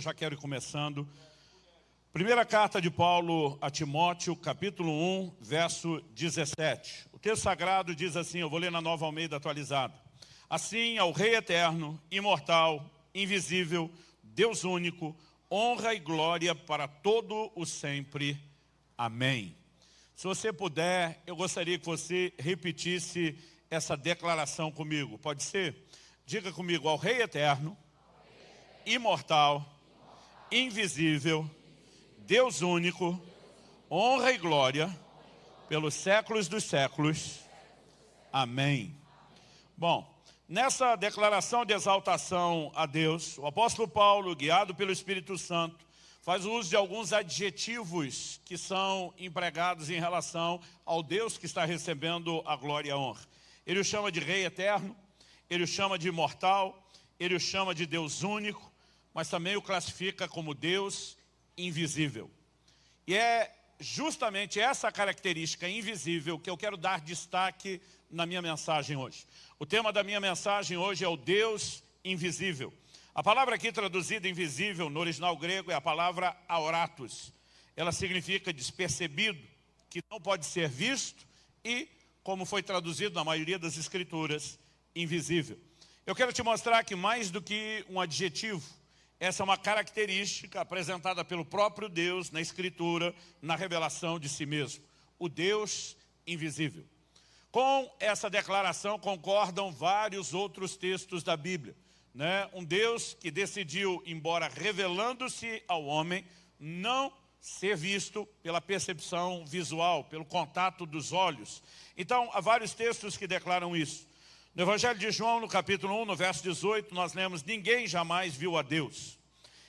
Já quero ir começando. Primeira carta de Paulo a Timóteo, capítulo 1, verso 17. O texto sagrado diz assim, eu vou ler na Nova Almeida atualizada. Assim, ao Rei eterno, imortal, invisível, Deus único, honra e glória para todo o sempre. Amém. Se você puder, eu gostaria que você repetisse essa declaração comigo. Pode ser? Diga comigo, ao Rei eterno, imortal, invisível, Deus único, honra e glória pelos séculos dos séculos. Amém. Bom, nessa declaração de exaltação a Deus, o apóstolo Paulo, guiado pelo Espírito Santo, faz uso de alguns adjetivos que são empregados em relação ao Deus que está recebendo a glória e a honra. Ele o chama de Rei eterno, ele o chama de imortal, ele o chama de Deus único, mas também o classifica como Deus invisível. E é justamente essa característica invisível que eu quero dar destaque na minha mensagem hoje. O tema da minha mensagem hoje é o Deus invisível. A palavra aqui traduzida invisível no original grego é a palavra aoratos. Ela significa despercebido, que não pode ser visto e, como foi traduzido na maioria das escrituras, invisível. Eu quero te mostrar que mais do que um adjetivo, essa é uma característica apresentada pelo próprio Deus na Escritura, na revelação de si mesmo. O Deus invisível. Com essa declaração concordam vários outros textos da Bíblia. Um Deus que decidiu, embora revelando-se ao homem, não ser visto pela percepção visual, pelo contato dos olhos. Então, há vários textos que declaram isso. No Evangelho de João, no capítulo 1, no verso 18, nós lemos, ninguém jamais viu a Deus.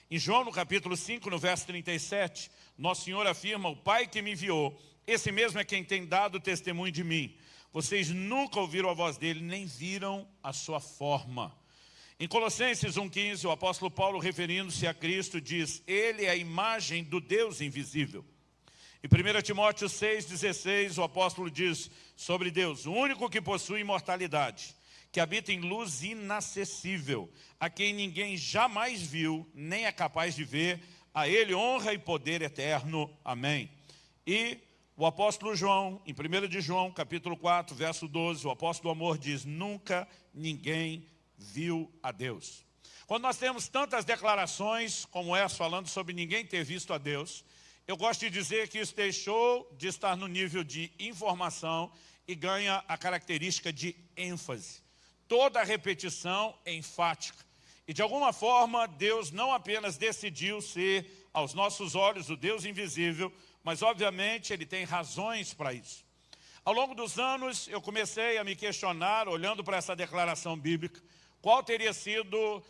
Em João, no capítulo 5, no verso 37, Nosso Senhor afirma, o Pai que me enviou, esse mesmo é quem tem dado testemunho de mim. Vocês nunca ouviram a voz dele, nem viram a sua forma. Em Colossenses 1,15, o apóstolo Paulo, referindo-se a Cristo, diz, ele é a imagem do Deus invisível. Em 1 Timóteo 6,16, o apóstolo diz sobre Deus, o único que possui imortalidade, que habita em luz inacessível, a quem ninguém jamais viu, nem é capaz de ver, a ele honra e poder eterno. Amém. E o apóstolo João, em 1 de João, capítulo 4, verso 12, o apóstolo Amor diz, nunca ninguém viu a Deus. Quando nós temos tantas declarações como essa, falando sobre ninguém ter visto a Deus, eu gosto de dizer que isso deixou de estar no nível de informação e ganha a característica de ênfase. Toda a repetição é enfática. E de alguma forma, Deus não apenas decidiu ser, aos nossos olhos, o Deus invisível, mas obviamente Ele tem razões para isso. Ao longo dos anos, eu comecei a me questionar, olhando para essa declaração bíblica, qual teria sido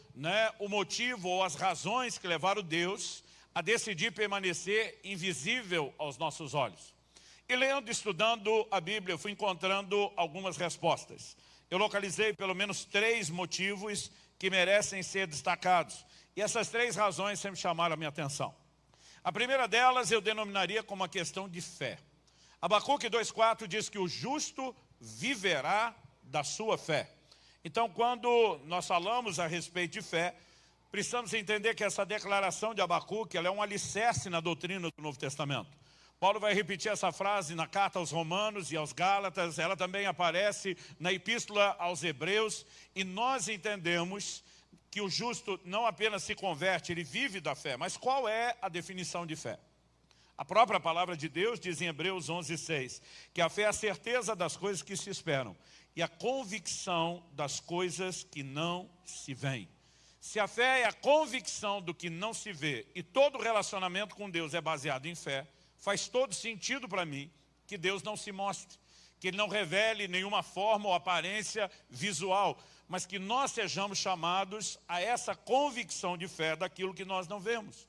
o motivo ou as razões que levaram Deus a decidir permanecer invisível aos nossos olhos. E lendo e estudando a Bíblia, eu fui encontrando algumas respostas. Eu localizei pelo menos 3 motivos que merecem ser destacados. E essas 3 razões sempre chamaram a minha atenção. A primeira delas eu denominaria como uma questão de fé. Abacuque 2,4 diz que o justo viverá da sua fé. Então, quando nós falamos a respeito de fé, precisamos entender que essa declaração de Abacuque ela é um alicerce na doutrina do Novo Testamento. Paulo vai repetir essa frase na carta aos Romanos e aos Gálatas, ela também aparece na epístola aos Hebreus, e nós entendemos que o justo não apenas se converte, ele vive da fé. Mas qual é a definição de fé? A própria palavra de Deus diz em Hebreus 11,6, que a fé é a certeza das coisas que se esperam e a convicção das coisas que não se veem. Se a fé é a convicção do que não se vê e todo relacionamento com Deus é baseado em fé, faz todo sentido para mim que Deus não se mostre, que Ele não revele nenhuma forma ou aparência visual, mas que nós sejamos chamados a essa convicção de fé daquilo que nós não vemos.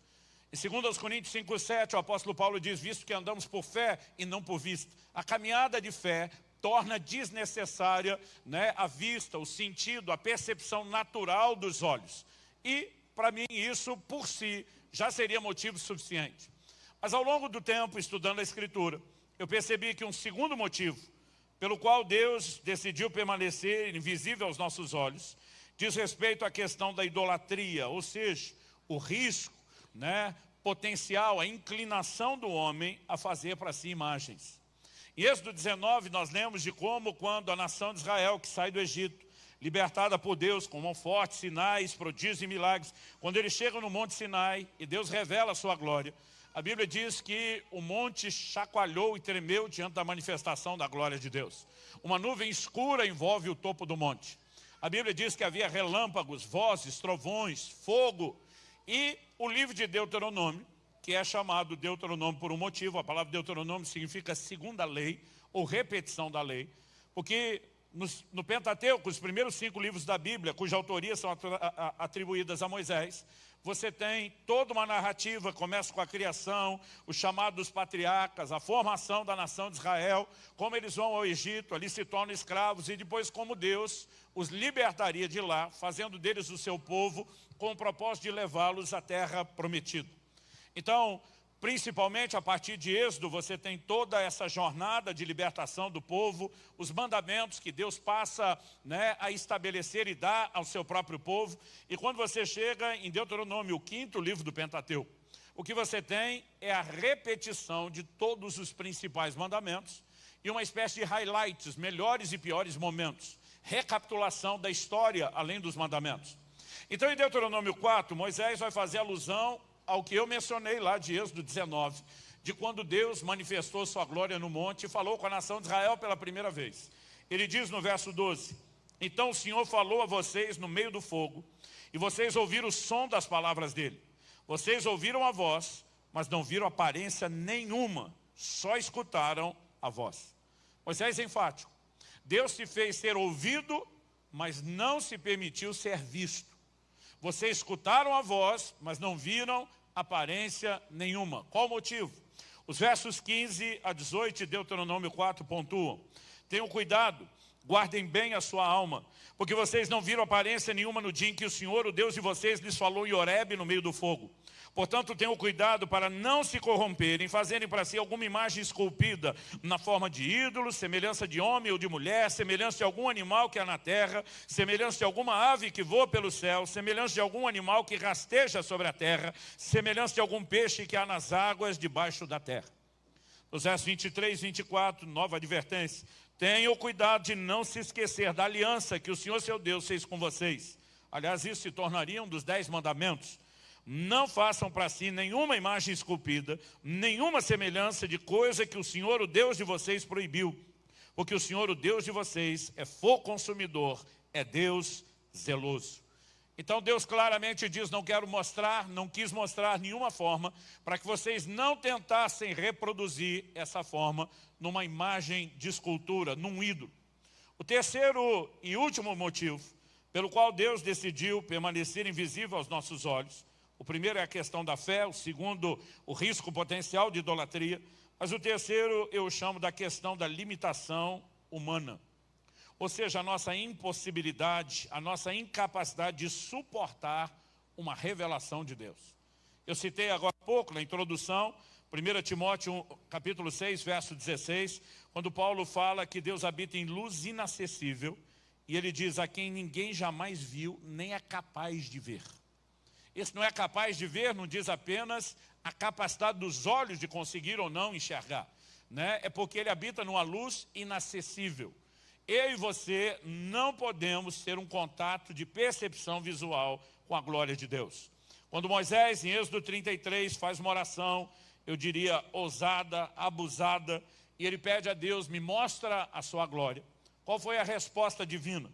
Em 2 Coríntios 5,7, o apóstolo Paulo diz, visto que andamos por fé e não por vista. A caminhada de fé torna desnecessária a vista, o sentido, a percepção natural dos olhos. E, para mim, isso por si já seria motivo suficiente. Mas ao longo do tempo, estudando a Escritura, eu percebi que um segundo motivo pelo qual Deus decidiu permanecer invisível aos nossos olhos, diz respeito à questão da idolatria, ou seja, o risco né, potencial, a inclinação do homem a fazer para si imagens. Em Êxodo 19, nós lemos de como, quando a nação de Israel, que sai do Egito, libertada por Deus com mão forte, sinais, prodígios e milagres, quando eles chegam no Monte Sinai e Deus revela a sua glória, a Bíblia diz que o monte chacoalhou e tremeu diante da manifestação da glória de Deus. Uma nuvem escura envolve o topo do monte. A Bíblia diz que havia relâmpagos, vozes, trovões, fogo. E o livro de Deuteronômio, que é chamado Deuteronômio por um motivo, a palavra Deuteronômio significa segunda lei, ou repetição da lei, porque no Pentateuco, os primeiros 5 livros da Bíblia, cuja autoria são atribuídas a Moisés, você tem toda uma narrativa, começa com a criação, os chamados patriarcas, a formação da nação de Israel, como eles vão ao Egito, ali se tornam escravos, e depois como Deus os libertaria de lá, fazendo deles o seu povo, com o propósito de levá-los à terra prometida. Então, principalmente a partir de Êxodo, você tem toda essa jornada de libertação do povo, os mandamentos que Deus passa, né, a estabelecer e dar ao seu próprio povo. E quando você chega em Deuteronômio, o 5º livro do Pentateuco, o que você tem é a repetição de todos os principais mandamentos e uma espécie de highlights, melhores e piores momentos, recapitulação da história além dos mandamentos. Então, em Deuteronômio 4, Moisés vai fazer alusão ao que eu mencionei lá de Êxodo 19, de quando Deus manifestou sua glória no monte e falou com a nação de Israel pela primeira vez. Ele diz no verso 12, então o Senhor falou a vocês no meio do fogo, e vocês ouviram o som das palavras dele. Vocês ouviram a voz, mas não viram aparência nenhuma, só escutaram a voz. Moisés é enfático. Deus se fez ser ouvido, mas não se permitiu ser visto. Vocês escutaram a voz, mas não viram aparência nenhuma. Qual o motivo? Os versos 15 a 18 de Deuteronômio 4 pontuam. Tenham cuidado, guardem bem a sua alma, porque vocês não viram aparência nenhuma no dia em que o Senhor, o Deus de vocês, lhes falou em Horebe, no meio do fogo. Portanto, tenham cuidado para não se corromperem, fazerem para si alguma imagem esculpida na forma de ídolo, semelhança de homem ou de mulher, semelhança de algum animal que há na terra, semelhança de alguma ave que voa pelo céu, semelhança de algum animal que rasteja sobre a terra, semelhança de algum peixe que há nas águas debaixo da terra. Nos versos 23 e 24, nova advertência. Tenham cuidado de não se esquecer da aliança que o Senhor seu Deus fez com vocês. Aliás, isso se tornaria um dos 10 mandamentos. Não façam para si nenhuma imagem esculpida, nenhuma semelhança de coisa que o Senhor, o Deus de vocês, proibiu. Porque o Senhor, o Deus de vocês, é fogo consumidor, é Deus zeloso. Então Deus claramente diz, não quis mostrar nenhuma forma para que vocês não tentassem reproduzir essa forma numa imagem de escultura, num ídolo. O terceiro e último motivo pelo qual Deus decidiu permanecer invisível aos nossos olhos, o primeiro é a questão da fé, o segundo, o risco potencial de idolatria, mas o terceiro eu chamo da questão da limitação humana. Ou seja, a nossa impossibilidade, a nossa incapacidade de suportar uma revelação de Deus. Eu citei agora há pouco, na introdução, 1 Timóteo capítulo 6, verso 16, quando Paulo fala que Deus habita em luz inacessível, e ele diz, a quem ninguém jamais viu, nem é capaz de ver. Esse não é capaz de ver, não diz apenas a capacidade dos olhos de conseguir ou não enxergar, né? É porque ele habita numa luz inacessível. Eu e você não podemos ter um contato de percepção visual com a glória de Deus. Quando Moisés, em Êxodo 33, faz uma oração, eu diria ousada, abusada, e ele pede a Deus, me mostra a sua glória. Qual foi a resposta divina?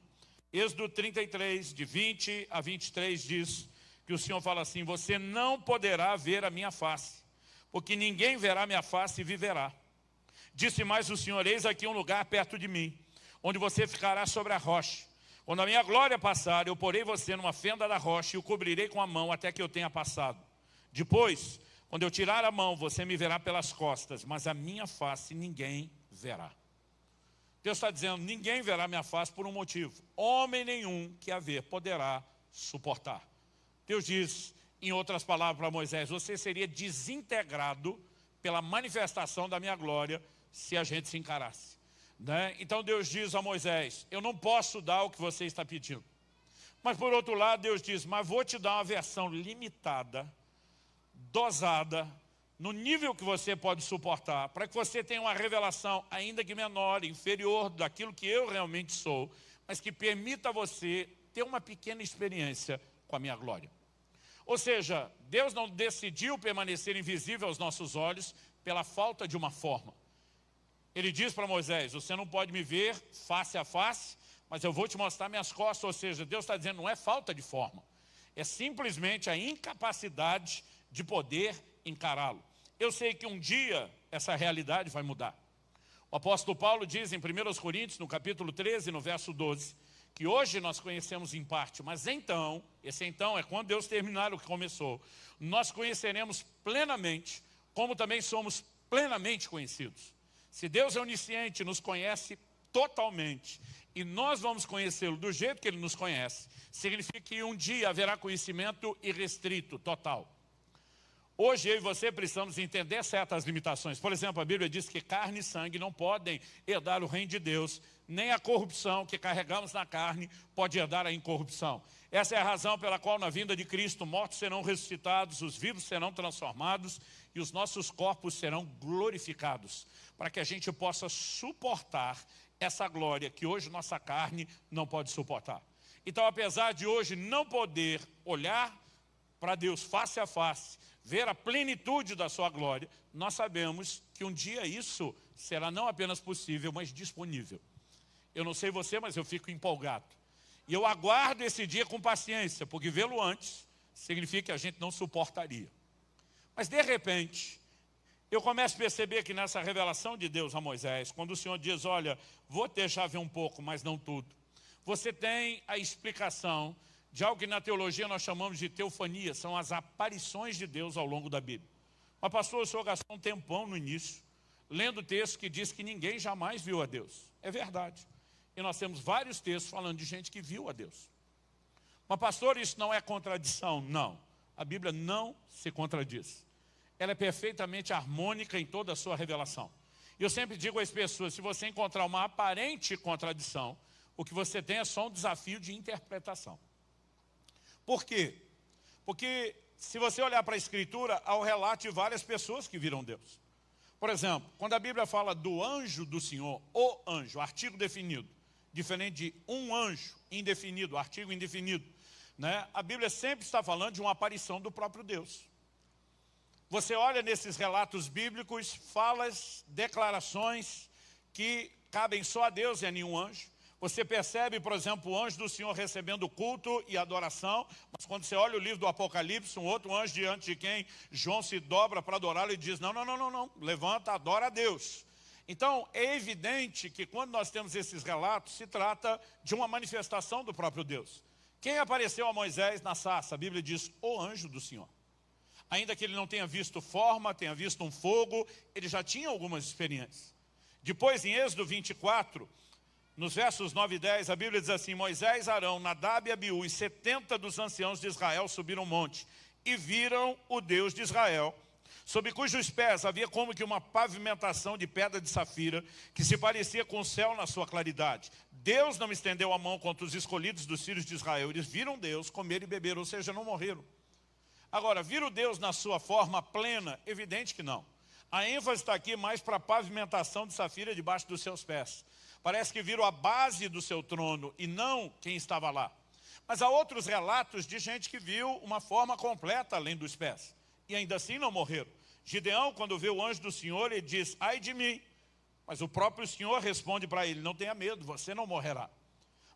Êxodo 33, de 20 a 23, diz que o Senhor fala assim, você não poderá ver a minha face, porque ninguém verá minha face e viverá. Disse mais o Senhor, eis aqui um lugar perto de mim, onde você ficará sobre a rocha. Quando a minha glória passar, eu porei você numa fenda da rocha e o cobrirei com a mão até que eu tenha passado. Depois, quando eu tirar a mão, você me verá pelas costas, mas a minha face ninguém verá. Deus está dizendo, ninguém verá minha face por um motivo. Homem nenhum que a ver poderá suportar. Deus diz, em outras palavras para Moisés, você seria desintegrado pela manifestação da minha glória se a gente se encarasse. Né? Então Deus diz a Moisés, eu não posso dar o que você está pedindo. Mas por outro lado Deus diz, mas vou te dar uma versão limitada dosada, no nível que você pode suportar, para que você tenha uma revelação, ainda que menor, inferior daquilo que eu realmente sou, mas que permita você ter uma pequena experiência com a minha glória. Ou seja, Deus não decidiu permanecer invisível aos nossos olhos pela falta de uma forma. Ele diz para Moisés, você não pode me ver face a face, mas eu vou te mostrar minhas costas. Ou seja, Deus está dizendo, não é falta de forma, é simplesmente a incapacidade de poder encará-lo. Eu sei que um dia essa realidade vai mudar. O apóstolo Paulo diz em 1 Coríntios, no capítulo 13, no verso 12, que hoje nós conhecemos em parte, mas então, esse então é quando Deus terminar o que começou, nós conheceremos plenamente, como também somos plenamente conhecidos. Se Deus é onisciente, nos conhece totalmente, e nós vamos conhecê-lo do jeito que Ele nos conhece, significa que um dia haverá conhecimento irrestrito, total. Hoje eu e você precisamos entender certas limitações. Por exemplo, a Bíblia diz que carne e sangue não podem herdar o reino de Deus, nem a corrupção que carregamos na carne pode herdar a incorrupção. Essa é a razão pela qual na vinda de Cristo mortos serão ressuscitados, os vivos serão transformados e os nossos corpos serão glorificados, para que a gente possa suportar essa glória que hoje nossa carne não pode suportar. Então, apesar de hoje não poder olhar para Deus face a face, ver a plenitude da sua glória, nós sabemos que um dia isso será não apenas possível, mas disponível. Eu não sei você, mas eu fico empolgado. E eu aguardo esse dia com paciência, porque vê-lo antes significa que a gente não suportaria. Mas de repente, eu começo a perceber que nessa revelação de Deus a Moisés, quando o Senhor diz, olha, vou deixar ver um pouco, mas não tudo. Você tem a explicação de algo que na teologia nós chamamos de teofania, são as aparições de Deus ao longo da Bíblia. Mas pastor, o senhor gastou um tempão no início, lendo o texto que diz que ninguém jamais viu a Deus. É verdade. E nós temos vários textos falando de gente que viu a Deus. Mas pastor, isso não é contradição? Não. A Bíblia não se contradiz. Ela é perfeitamente harmônica em toda a sua revelação. E eu sempre digo às pessoas, se você encontrar uma aparente contradição, o que você tem é só um desafio de interpretação. Por quê? Porque se você olhar para a Escritura, há o relato de várias pessoas que viram Deus. Por exemplo, quando a Bíblia fala do anjo do Senhor, o anjo, artigo definido, diferente de um anjo indefinido, artigo indefinido, né? A Bíblia sempre está falando de uma aparição do próprio Deus. Você olha nesses relatos bíblicos, falas, declarações que cabem só a Deus e a nenhum anjo. Você percebe, por exemplo, o anjo do Senhor recebendo culto e adoração, mas quando você olha o livro do Apocalipse, um outro anjo diante de quem João se dobra para adorá-lo e diz, não, levanta, adora a Deus. Então, é evidente que quando nós temos esses relatos, se trata de uma manifestação do próprio Deus. Quem apareceu a Moisés na sarça? A Bíblia diz, o anjo do Senhor. Ainda que ele não tenha visto forma, tenha visto um fogo, ele já tinha algumas experiências. Depois, em Êxodo 24, nos versos 9 e 10, a Bíblia diz assim, Moisés, Arão, Nadab e Abiú e 70 dos anciãos de Israel subiram o monte e viram o Deus de Israel, sob cujos pés havia como que uma pavimentação de pedra de safira, que se parecia com o céu na sua claridade. Deus não estendeu a mão contra os escolhidos dos filhos de Israel. Eles viram Deus, comeram e beberam, ou seja, não morreram. Agora, viram Deus na sua forma plena? Evidente que não. A ênfase está aqui mais para a pavimentação de safira debaixo dos seus pés. Parece que viram a base do seu trono e não quem estava lá. Mas há outros relatos de gente que viu uma forma completa além dos pés. E ainda assim não morreram. Gideão, quando vê o anjo do Senhor, ele diz, ai de mim. Mas o próprio Senhor responde para ele, não tenha medo, você não morrerá.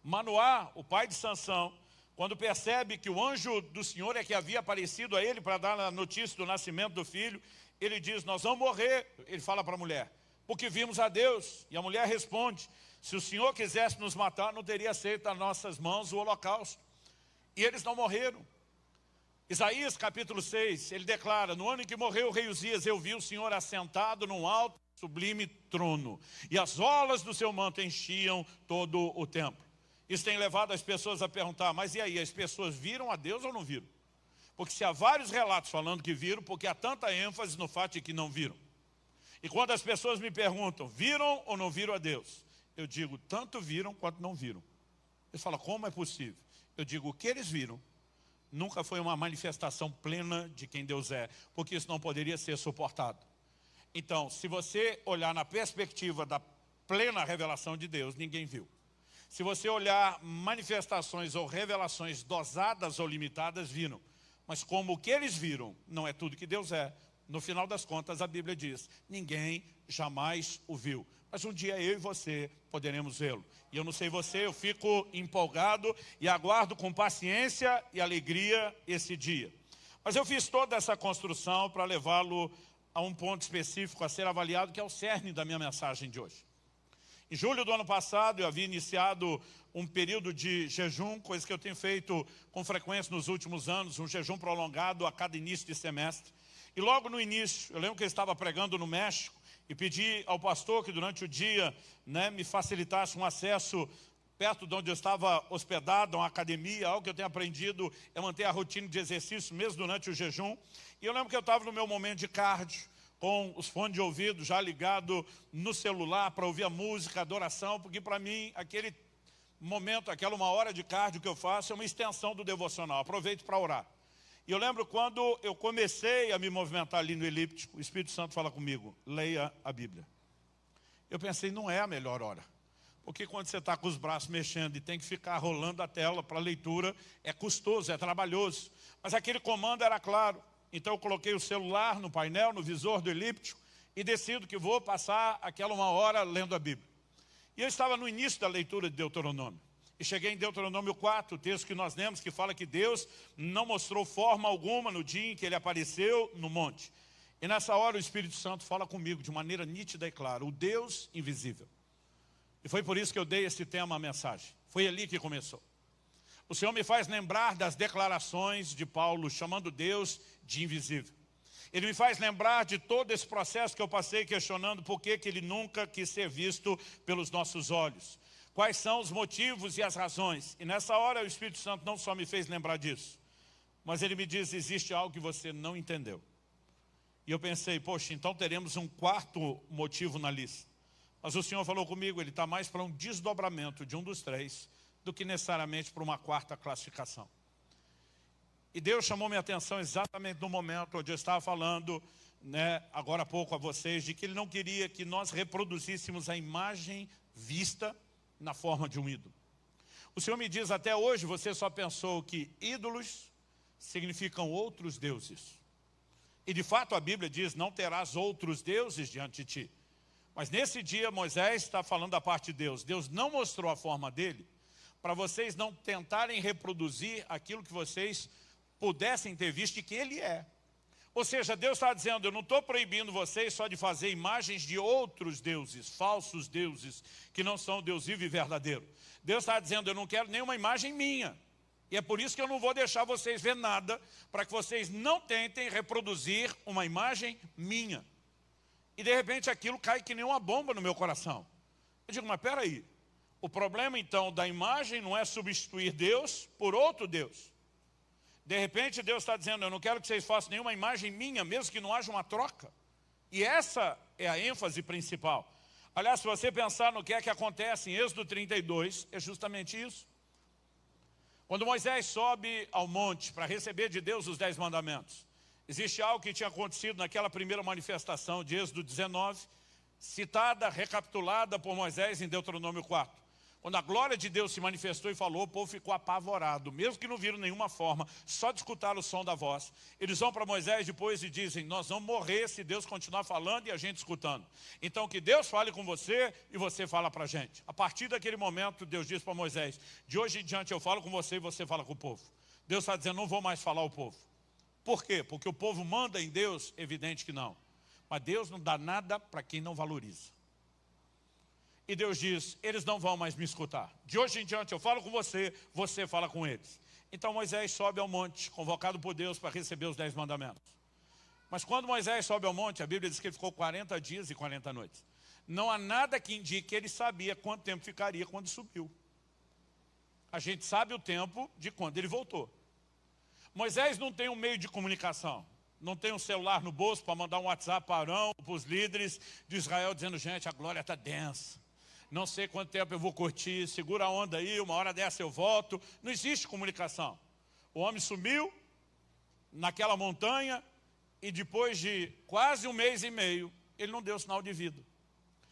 Manoá, o pai de Sansão, quando percebe que o anjo do Senhor é que havia aparecido a ele para dar a notícia do nascimento do filho, ele diz, nós vamos morrer. Ele fala para a mulher, porque vimos a Deus. E a mulher responde, se o Senhor quisesse nos matar, não teria aceito das nossas mãos o holocausto. E eles não morreram. Isaías capítulo 6, ele declara, no ano em que morreu o rei Uzias, eu vi o Senhor assentado num alto sublime trono, e as olas do seu manto enchiam todo o templo. Isso tem levado as pessoas a perguntar, mas e aí, as pessoas viram a Deus ou não viram? Porque se há vários relatos falando que viram, porque há tanta ênfase no fato de que não viram. E quando as pessoas me perguntam, viram ou não viram a Deus? Eu digo, tanto viram quanto não viram. Eles falam, como é possível? Eu digo, o que eles viram nunca foi uma manifestação plena de quem Deus é, porque isso não poderia ser suportado. Então, se você olhar na perspectiva da plena revelação de Deus, ninguém viu. Se você olhar manifestações ou revelações dosadas ou limitadas, viram. Mas como o que eles viram não é tudo que Deus é, no final das contas a Bíblia diz, ninguém jamais o viu. Mas um dia eu e você poderemos vê-lo. E eu não sei você, eu fico empolgado e aguardo com paciência e alegria esse dia. Mas eu fiz toda essa construção para levá-lo a um ponto específico a ser avaliado, que é o cerne da minha mensagem de hoje. Em julho do ano passado, eu havia iniciado um período de jejum, coisa que eu tenho feito com frequência nos últimos anos, um jejum prolongado a cada início de semestre. E logo no início, eu lembro que eu estava pregando no México e pedi ao pastor que durante o dia me facilitasse um acesso perto de onde eu estava hospedado, a uma academia. Algo que eu tenho aprendido é manter a rotina de exercício mesmo durante o jejum. E eu lembro que eu estava no meu momento de cardio, com os fones de ouvido já ligado no celular para ouvir a música, a adoração, porque para mim aquele momento, aquela 1 hora de cardio que eu faço é uma extensão do devocional, aproveito para orar. E eu lembro quando eu comecei a me movimentar ali no elíptico, o Espírito Santo fala comigo, leia a Bíblia. Eu pensei, não é a melhor hora, porque quando você está com os braços mexendo e tem que ficar rolando a tela para leitura, é custoso, é trabalhoso. Mas aquele comando era claro. Então eu coloquei o celular no painel, no visor do elíptico e decido que vou passar aquela 1 hora lendo a Bíblia. E eu estava no início da leitura de Deuteronômio. E cheguei em Deuteronômio 4, o texto que nós lemos, que fala que Deus não mostrou forma alguma no dia em que ele apareceu no monte. E nessa hora o Espírito Santo fala comigo de maneira nítida e clara, o Deus invisível. E foi por isso que eu dei esse tema à mensagem. Foi ali que começou. O Senhor me faz lembrar das declarações de Paulo, chamando Deus de invisível. Ele me faz lembrar de todo esse processo que eu passei questionando por que ele nunca quis ser visto pelos nossos olhos. Quais são os motivos e as razões. E nessa hora o Espírito Santo não só me fez lembrar disso, mas ele me diz, existe algo que você não entendeu. E eu pensei, poxa, então teremos um 4º motivo na lista. Mas o Senhor falou comigo, ele está mais para um desdobramento de um dos 3, do que necessariamente para uma 4ª classificação. E Deus chamou minha atenção exatamente no momento onde eu estava falando, agora há pouco a vocês, de que Ele não queria que nós reproduzíssemos a imagem vista na forma de um ídolo. O Senhor me diz, até hoje você só pensou que ídolos significam outros deuses. E de fato a Bíblia diz, não terás outros deuses diante de ti. Mas nesse dia Moisés está falando da parte de Deus. Deus não mostrou a forma dele, para vocês não tentarem reproduzir aquilo que vocês pudessem ter visto de que ele é. Ou seja, Deus está dizendo, eu não estou proibindo vocês só de fazer imagens de outros deuses, falsos deuses, que não são Deus vivo e verdadeiro. Deus está dizendo, eu não quero nenhuma imagem minha. E é por isso que eu não vou deixar vocês ver nada, para que vocês não tentem reproduzir uma imagem minha. E de repente aquilo cai que nem uma bomba no meu coração. Eu digo, mas peraí, o problema então da imagem não é substituir Deus por outro Deus. De repente Deus está dizendo, eu não quero que vocês façam nenhuma imagem minha, mesmo que não haja uma troca. E essa é a ênfase principal. Aliás, se você pensar no que é que acontece em Êxodo 32, é justamente isso. Quando Moisés sobe ao monte para receber de Deus os 10 mandamentos, existe algo que tinha acontecido naquela primeira manifestação de Êxodo 19, citada, recapitulada por Moisés em Deuteronômio 4. Quando a glória de Deus se manifestou e falou, o povo ficou apavorado, mesmo que não viram nenhuma forma, só de escutar o som da voz. Eles vão para Moisés depois e dizem, nós vamos morrer se Deus continuar falando e a gente escutando. Então que Deus fale com você e você fala para a gente. A partir daquele momento, Deus diz para Moisés, de hoje em diante eu falo com você e você fala com o povo. Deus está dizendo, não vou mais falar ao povo. Por quê? Porque o povo manda em Deus? Evidente que não. Mas Deus não dá nada para quem não valoriza. E Deus diz, eles não vão mais me escutar. De hoje em diante eu falo com você, você fala com eles. Então Moisés sobe ao monte, convocado por Deus para receber os 10 mandamentos. Mas quando Moisés sobe ao monte, a Bíblia diz que ele ficou 40 dias e 40 noites. Não há nada que indique que ele sabia quanto tempo ficaria quando subiu. A gente sabe o tempo de quando ele voltou. Moisés não tem um meio de comunicação. Não tem um celular no bolso para mandar um WhatsApp para Arão, para os líderes de Israel, dizendo, gente, a glória está densa. Não sei quanto tempo eu vou curtir, segura a onda aí, uma hora dessa eu volto. Não existe comunicação. O homem sumiu naquela montanha e depois de quase 1 mês e meio, ele não deu sinal de vida.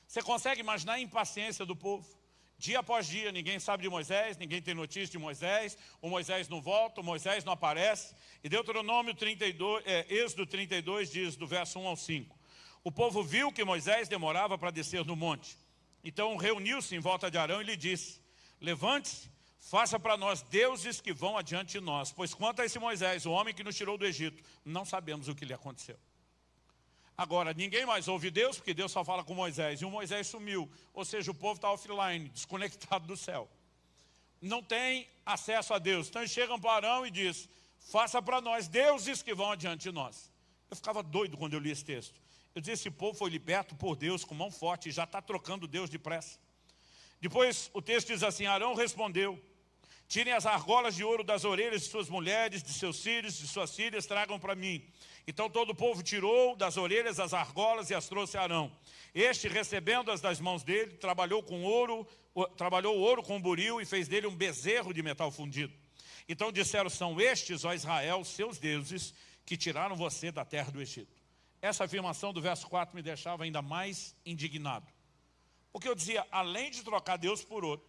Você consegue imaginar a impaciência do povo? Dia após dia, ninguém sabe de Moisés, ninguém tem notícia de Moisés, o Moisés não volta, o Moisés não aparece. E Deuteronômio 32, Êxodo 32 diz, do verso 1 ao 5. O povo viu que Moisés demorava para descer no monte. Então reuniu-se em volta de Arão e lhe disse, levante-se, faça para nós deuses que vão adiante de nós, pois quanto a esse Moisés, o homem que nos tirou do Egito, não sabemos o que lhe aconteceu. Agora, ninguém mais ouve Deus, porque Deus só fala com Moisés, e o Moisés sumiu, ou seja, o povo está offline, desconectado do céu. Não tem acesso a Deus. Então eles chegam para Arão e diz, faça para nós deuses que vão adiante de nós. Eu ficava doido quando eu li esse texto. Eu disse, esse povo foi liberto por Deus com mão forte, e já está trocando Deus depressa. Depois o texto diz assim, Arão respondeu, tirem as argolas de ouro das orelhas de suas mulheres, de seus filhos, de suas filhas, tragam para mim. Então todo o povo tirou das orelhas as argolas e as trouxe a Arão. Este, recebendo-as das mãos dele, trabalhou o ouro com buril e fez dele um bezerro de metal fundido. Então disseram, são estes, ó Israel, seus deuses, que tiraram você da terra do Egito. Essa afirmação do verso 4 me deixava ainda mais indignado. Porque eu dizia, além de trocar Deus por outro,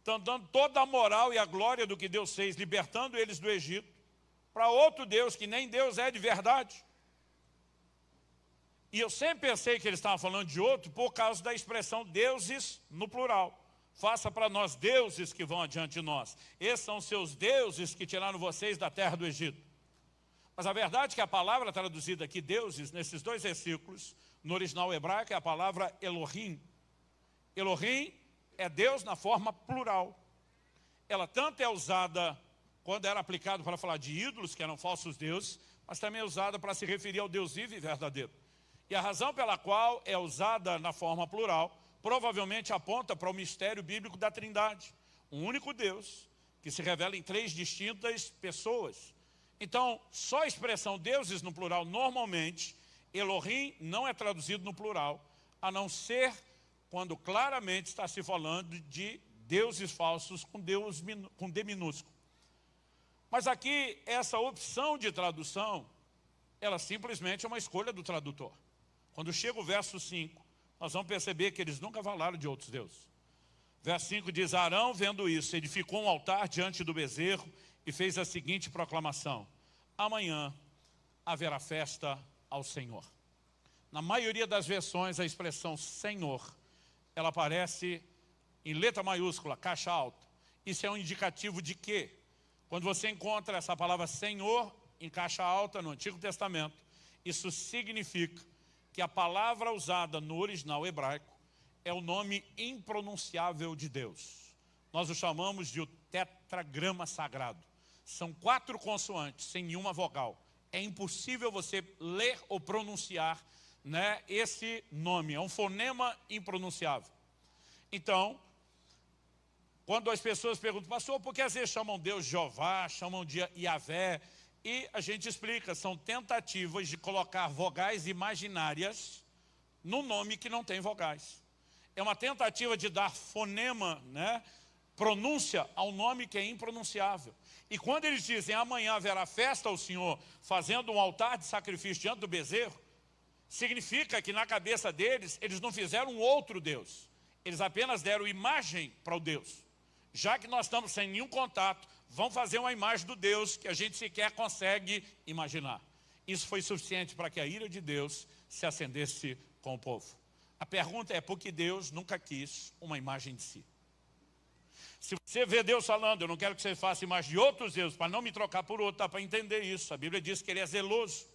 estão dando toda a moral e a glória do que Deus fez, libertando eles do Egito, para outro Deus, que nem Deus é de verdade. E eu sempre pensei que eles estavam falando de outro, por causa da expressão deuses no plural. Faça para nós deuses que vão adiante de nós. Esses são seus deuses que tiraram vocês da terra do Egito. Mas a verdade é que a palavra traduzida aqui, deuses, nesses 2 versículos, no original hebraico, é a palavra Elohim. Elohim é Deus na forma plural. Ela tanto é usada quando era aplicado para falar de ídolos, que eram falsos deuses, mas também é usada para se referir ao Deus vivo e verdadeiro. E a razão pela qual é usada na forma plural, provavelmente aponta para o mistério bíblico da Trindade. Um único Deus, que se revela em 3 distintas pessoas. Então, só a expressão deuses no plural, normalmente, Elohim não é traduzido no plural, a não ser quando claramente está se falando de deuses falsos com D minúsculo. Mas aqui, essa opção de tradução, ela simplesmente é uma escolha do tradutor. Quando chega o verso 5, nós vamos perceber que eles nunca falaram de outros deuses. Verso 5 diz, Arão, vendo isso, edificou um altar diante do bezerro e fez a seguinte proclamação, amanhã haverá festa ao Senhor. Na maioria das versões, a expressão Senhor, ela aparece em letra maiúscula, caixa alta. Isso é um indicativo de quê? Quando você encontra essa palavra Senhor em caixa alta no Antigo Testamento, isso significa que a palavra usada no original hebraico é o nome impronunciável de Deus. Nós o chamamos de o tetragrama sagrado. São 4 consoantes sem nenhuma vogal. É impossível você ler ou pronunciar, né, esse nome. É um fonema impronunciável. Então, quando as pessoas perguntam, pastor, por que às vezes chamam Deus de Jeová, chamam de Yahvé? E a gente explica, são tentativas de colocar vogais imaginárias num nome que não tem vogais. É uma tentativa de dar fonema, né, pronúncia ao nome que é impronunciável. E quando eles dizem, amanhã haverá festa ao Senhor, fazendo um altar de sacrifício diante do bezerro, significa que na cabeça deles, eles não fizeram um outro Deus. Eles apenas deram imagem para o Deus. Já que nós estamos sem nenhum contato, vamos fazer uma imagem do Deus que a gente sequer consegue imaginar. Isso foi suficiente para que a ira de Deus se acendesse com o povo. A pergunta é, por que Deus nunca quis uma imagem de si? Se você vê Deus falando, eu não quero que você faça imagem de outros deuses, para não me trocar por outro, dá para entender isso. A Bíblia diz que ele é zeloso.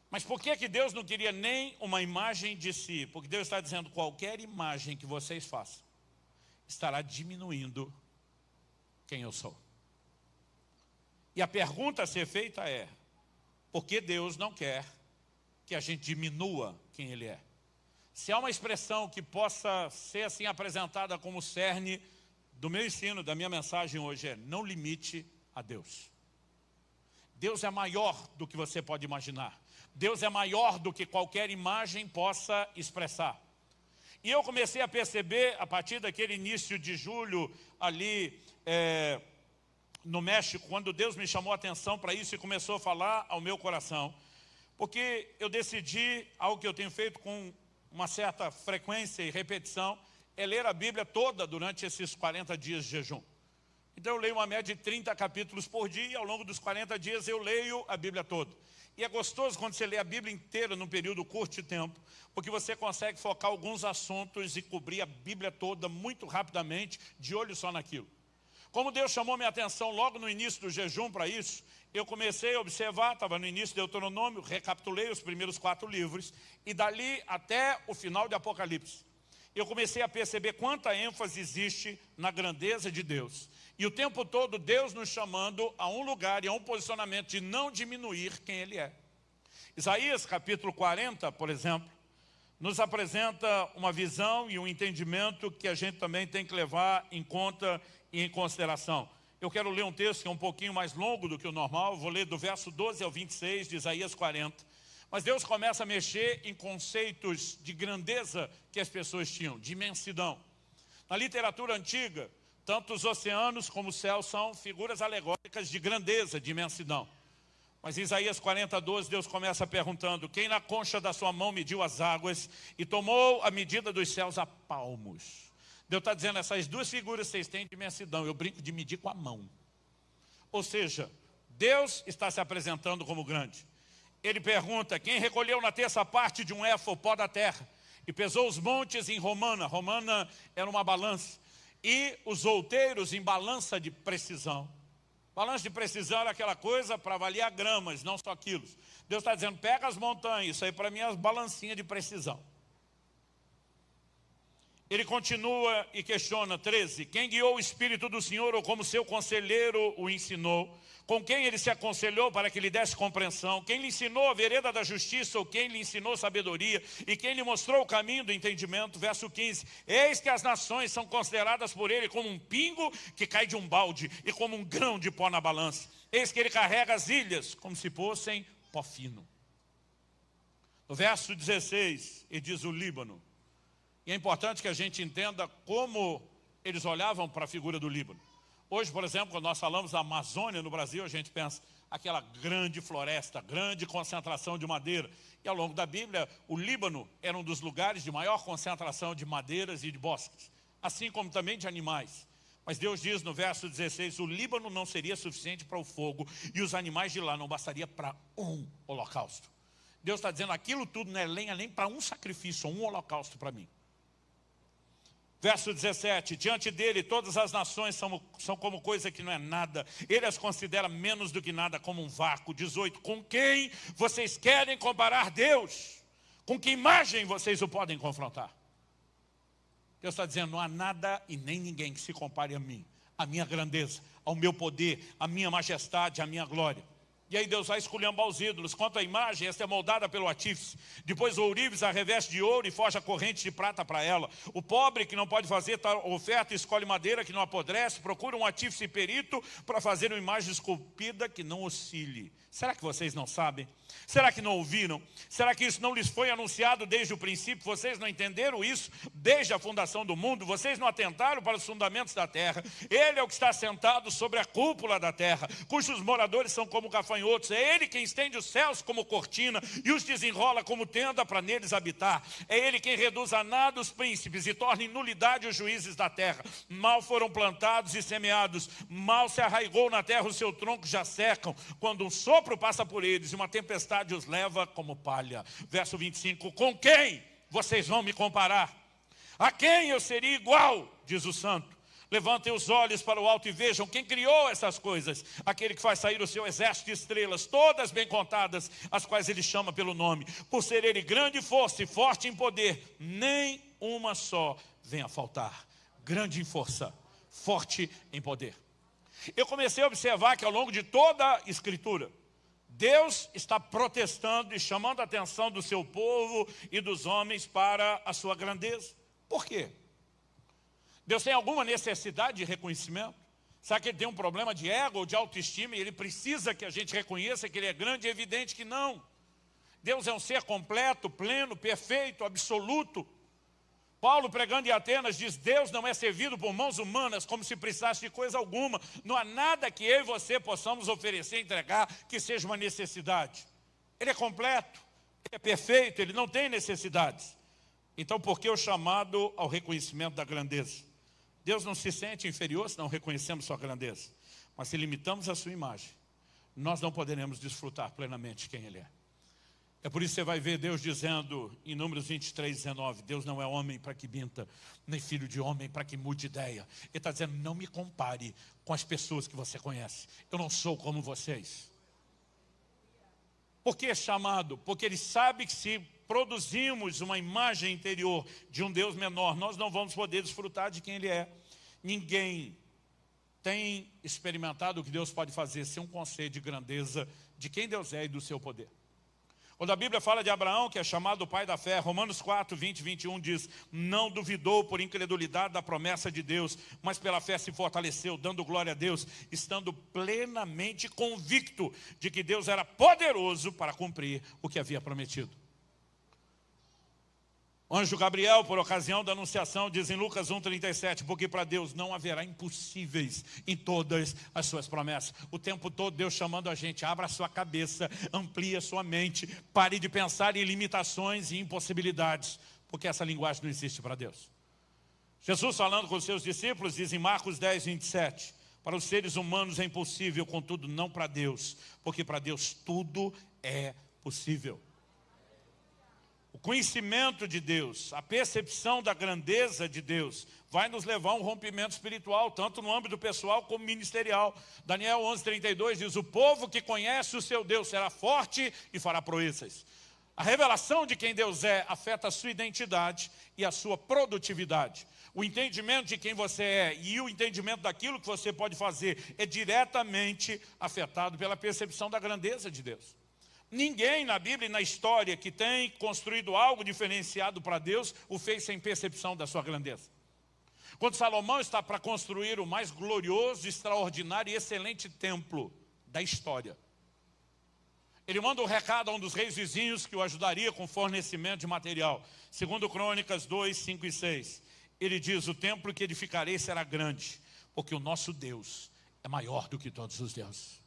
Mas por que Deus não queria nem uma imagem de si? Porque Deus está dizendo, qualquer imagem que vocês façam, estará diminuindo quem eu sou. E a pergunta a ser feita é, por que Deus não quer que a gente diminua quem Ele é? Se há uma expressão que possa ser assim apresentada como cerne do meu ensino, da minha mensagem hoje, é não limite a Deus. Deus é maior do que você pode imaginar. Deus é maior do que qualquer imagem possa expressar. E eu comecei a perceber, a partir daquele início de julho, ali, no México, quando Deus me chamou a atenção para isso e começou a falar ao meu coração, porque eu decidi, algo que eu tenho feito com uma certa frequência e repetição, é ler a Bíblia toda durante esses 40 dias de jejum. Então eu leio uma média de 30 capítulos por dia, e ao longo dos 40 dias eu leio a Bíblia toda. E é gostoso quando você lê a Bíblia inteira num período curto de tempo, porque você consegue focar alguns assuntos e cobrir a Bíblia toda muito rapidamente, de olho só naquilo. Como Deus chamou minha atenção logo no início do jejum para isso, eu comecei a observar, estava no início de Deuteronômio, recapitulei os primeiros 4 livros, e dali até o final de Apocalipse. Eu comecei a perceber quanta ênfase existe na grandeza de Deus. E o tempo todo Deus nos chamando a um lugar e a um posicionamento de não diminuir quem Ele é. Isaías capítulo 40, por exemplo, nos apresenta uma visão e um entendimento que a gente também tem que levar em conta e em consideração. Eu quero ler um texto que é um pouquinho mais longo do que o normal, vou ler do verso 12 ao 26 de Isaías 40. Mas Deus começa a mexer em conceitos de grandeza que as pessoas tinham, de imensidão. Na literatura antiga, tanto os oceanos como o céu são figuras alegóricas de grandeza, de imensidão. Mas em Isaías 40, 12, Deus começa perguntando: quem na concha da sua mão mediu as águas e tomou a medida dos céus a palmos? Deus está dizendo, essas duas figuras vocês têm de imensidão, eu brinco de medir com a mão. Ou seja, Deus está se apresentando como grande. Ele pergunta: quem recolheu na terça parte de um éfa o pó da terra e pesou os montes em romana? Romana era uma balança. E os outeiros em balança de precisão. Balança de precisão era aquela coisa para avaliar gramas, não só quilos. Deus está dizendo, pega as montanhas, isso aí para mim é as balancinhas de precisão. Ele continua e questiona, 13, quem guiou o Espírito do Senhor ou como seu conselheiro o ensinou? Com quem ele se aconselhou para que lhe desse compreensão? Quem lhe ensinou a vereda da justiça ou quem lhe ensinou sabedoria? E quem lhe mostrou o caminho do entendimento? Verso 15, eis que as nações são consideradas por ele como um pingo que cai de um balde e como um grão de pó na balança. Eis que ele carrega as ilhas como se fossem pó fino. No verso 16, ele diz o Líbano. E é importante que a gente entenda como eles olhavam para a figura do Líbano. Hoje, por exemplo, quando nós falamos da Amazônia no Brasil, a gente pensa aquela grande floresta, grande concentração de madeira. E ao longo da Bíblia, o Líbano era um dos lugares de maior concentração de madeiras e de bosques, assim como também de animais. Mas Deus diz no verso 16, o Líbano não seria suficiente para o fogo e os animais de lá não bastaria para um holocausto. Deus está dizendo, aquilo tudo não é lenha nem para um sacrifício, um holocausto para mim. Verso 17, diante dele todas as nações são como coisa que não é nada. Ele as considera menos do que nada, como um vácuo. 18, com quem vocês querem comparar Deus? Com que imagem vocês o podem confrontar? Deus está dizendo, não há nada e nem ninguém que se compare a mim. A minha grandeza, ao meu poder, a minha majestade, a minha glória. E aí Deus vai esculhambar os ídolos. Quanto à imagem, esta é moldada pelo artífice. Depois o ourives a reveste de ouro e forja corrente de prata para ela. O pobre que não pode fazer tal oferta escolhe madeira que não apodrece. Procura um artífice perito para fazer uma imagem esculpida que não oscile. Será que vocês não sabem? Será que não ouviram? Será que isso não lhes foi anunciado desde o princípio? Vocês não entenderam isso desde a fundação do mundo? Vocês não atentaram para os fundamentos da terra? Ele é o que está sentado sobre a cúpula da terra, cujos moradores são como gafanhotos. É ele quem estende os céus como cortina e os desenrola como tenda para neles habitar. É ele quem reduz a nada os príncipes e torna em nulidade os juízes da terra. Mal foram plantados e semeados, mal se arraigou na terra o seu tronco, já secam. Quando um sopro passa por eles e uma tempestade os leva como palha. Verso 25, com quem vocês vão me comparar? A quem eu seria igual, diz o santo. Levantem os olhos para o alto e vejam quem criou essas coisas. Aquele que faz sair o seu exército de estrelas, todas bem contadas, as quais ele chama pelo nome. Por ser ele grande em força e forte em poder, nem uma só vem a faltar. Grande em força, forte em poder. Eu comecei a observar que ao longo de toda a Escritura, Deus está protestando e chamando a atenção do seu povo e dos homens para a sua grandeza. Por quê? Deus tem alguma necessidade de reconhecimento? Será que ele tem um problema de ego ou de autoestima e ele precisa que a gente reconheça que ele é grande? É evidente que não. Deus é um ser completo, pleno, perfeito, absoluto. Paulo, pregando em Atenas, diz: Deus não é servido por mãos humanas como se precisasse de coisa alguma. Não há nada que eu e você possamos oferecer e entregar que seja uma necessidade. Ele é completo, ele é perfeito, ele não tem necessidades. Então, por que o chamado ao reconhecimento da grandeza? Deus não se sente inferior se não reconhecemos sua grandeza. Mas se limitamos a sua imagem, nós não poderemos desfrutar plenamente de quem Ele é. É por isso que você vai ver Deus dizendo em Números 23, 19, Deus não é homem para que minta, nem filho de homem para que mude ideia. Ele está dizendo: não me compare com as pessoas que você conhece. Eu não sou como vocês. Por que é chamado? Porque Ele sabe que se produzimos uma imagem interior de um Deus menor, nós não vamos poder desfrutar de quem Ele é. Ninguém tem experimentado o que Deus pode fazer sem um conceito de grandeza de quem Deus é e do seu poder. Quando a Bíblia fala de Abraão, que é chamado o pai da fé, Romanos 4, 20 e 21 diz: não duvidou por incredulidade da promessa de Deus, mas pela fé se fortaleceu, dando glória a Deus, estando plenamente convicto de que Deus era poderoso para cumprir o que havia prometido. O anjo Gabriel, por ocasião da anunciação, diz em Lucas 1,37, porque para Deus não haverá impossíveis em todas as suas promessas. O tempo todo Deus chamando a gente: abra a sua cabeça, amplie a sua mente, pare de pensar em limitações e impossibilidades, porque essa linguagem não existe para Deus. Jesus, falando com os seus discípulos, diz em Marcos 10, 27, para os seres humanos é impossível, contudo não para Deus, porque para Deus tudo é possível. O conhecimento de Deus, a percepção da grandeza de Deus vai nos levar a um rompimento espiritual, tanto no âmbito pessoal como ministerial. Daniel 11:32 diz: o povo que conhece o seu Deus será forte e fará proezas. A revelação de quem Deus é afeta a sua identidade e a sua produtividade. O entendimento de quem você é e o entendimento daquilo que você pode fazer é diretamente afetado pela percepção da grandeza de Deus. Ninguém na Bíblia e na história que tem construído algo diferenciado para Deus o fez sem percepção da sua grandeza. Quando Salomão está para construir o mais glorioso, extraordinário e excelente templo da história, ele manda um recado a um dos reis vizinhos que o ajudaria com fornecimento de material. Segundo Crônicas 2, 5 e 6, ele diz: o templo que edificarei será grande, porque o nosso Deus é maior do que todos os deuses.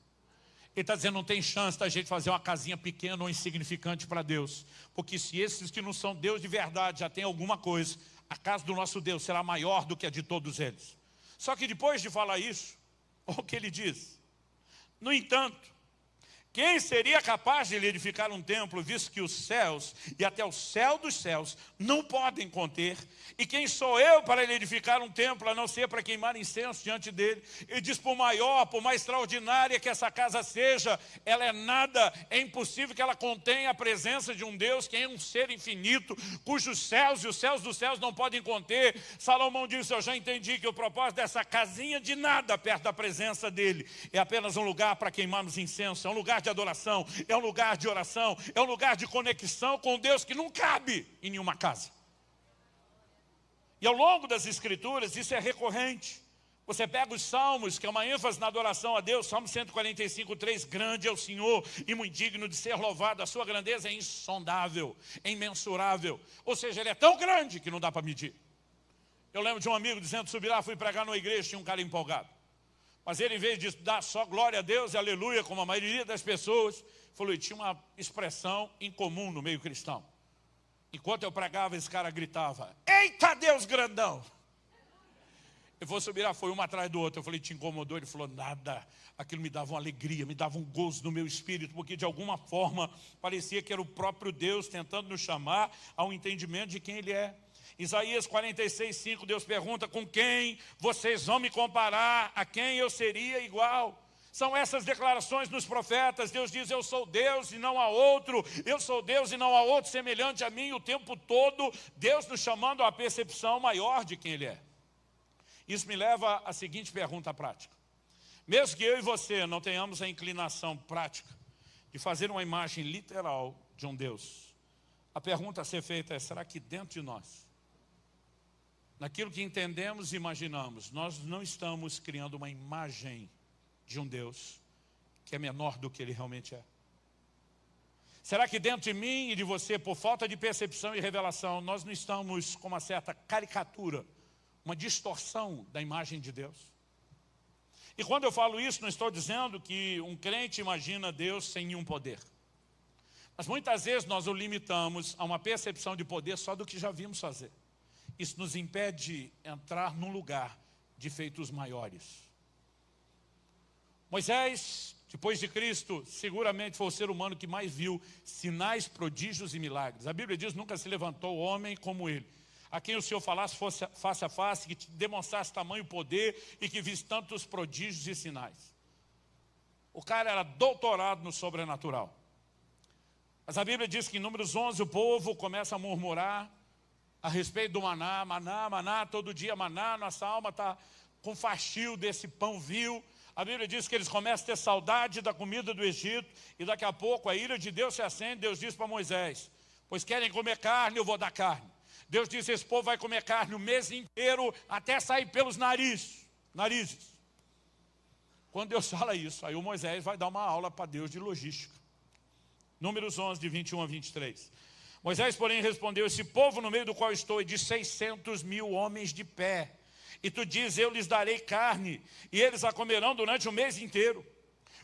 Ele está dizendo: não tem chance da gente fazer uma casinha pequena ou insignificante para Deus. Porque se esses que não são Deus de verdade já têm alguma coisa, a casa do nosso Deus será maior do que a de todos eles. Só que depois de falar isso, olha o que ele diz: no entanto, quem seria capaz de lhe edificar um templo, visto que os céus e até o céu dos céus não podem conter? E quem sou eu para lhe edificar um templo, a não ser para queimar incenso diante dele? Ele diz: por maior, por mais extraordinária que essa casa seja, ela é nada, é impossível que ela contenha a presença de um Deus que é um ser infinito, cujos céus e os céus dos céus não podem conter. Salomão disse: eu já entendi que o propósito dessa casinha de nada perto da presença dele, é apenas um lugar para queimarmos incenso, é um lugar de adoração, é um lugar de oração, é um lugar de conexão com Deus que não cabe em nenhuma casa. E ao longo das escrituras isso é recorrente. Você pega os salmos, que é uma ênfase na adoração a Deus, Salmo 145, 3, grande é o Senhor e muito digno de ser louvado, a sua grandeza é insondável, é imensurável, ou seja, Ele é tão grande que não dá para medir. Eu lembro de um amigo dizendo: subi lá, fui pregar numa igreja, tinha um cara empolgado. Mas ele, em vez de dar só glória a Deus e aleluia, como a maioria das pessoas, falou, e tinha uma expressão incomum no meio cristão. Enquanto eu pregava, esse cara gritava: eita Deus grandão! Eu vou subir lá, foi um atrás do outro. Eu falei: te incomodou? Ele falou: nada. Aquilo me dava uma alegria, me dava um gozo no meu espírito, porque de alguma forma parecia que era o próprio Deus tentando nos chamar ao entendimento de quem Ele é. Isaías 46, 5, Deus pergunta: com quem vocês vão me comparar? A quem eu seria igual? São essas declarações nos profetas. Deus diz: eu sou Deus e não há outro, eu sou Deus e não há outro semelhante a mim. O tempo todo Deus nos chamando à percepção maior de quem Ele é. Isso me leva à seguinte pergunta prática: mesmo que eu e você não tenhamos a inclinação prática de fazer uma imagem literal de um Deus, a pergunta a ser feita é: será que dentro de nós, naquilo que entendemos e imaginamos, nós não estamos criando uma imagem de um Deus que é menor do que Ele realmente é? Será que dentro de mim e de você, por falta de percepção e revelação, nós não estamos com uma certa caricatura, uma distorção da imagem de Deus? E quando eu falo isso, não estou dizendo que um crente imagina Deus sem nenhum poder. Mas muitas vezes nós o limitamos a uma percepção de poder só do que já vimos fazer. Isso nos impede de entrar num lugar de feitos maiores. Moisés, depois de Cristo, seguramente foi o ser humano que mais viu sinais, prodígios e milagres. A Bíblia diz: nunca se levantou homem como ele, a quem o Senhor falasse face a face, que te demonstrasse tamanho poder e que visse tantos prodígios e sinais. O cara era doutorado no sobrenatural. Mas a Bíblia diz que em Números 11 o povo começa a murmurar a respeito do maná, maná, maná, todo dia maná, nossa alma está com fastio desse pão vil. A Bíblia diz que eles começam a ter saudade da comida do Egito, e daqui a pouco a ira de Deus se acende. Deus diz para Moisés: pois querem comer carne, eu vou dar carne. Deus diz: esse povo vai comer carne o mês inteiro, até sair pelos narizes. Quando Deus fala isso, aí o Moisés vai dar uma aula para Deus de logística. Números 11, de 21 a 23. Moisés, porém, respondeu: esse povo no meio do qual estou é de 600.000 homens de pé. E tu dizes: eu lhes darei carne, e eles a comerão durante o mês inteiro.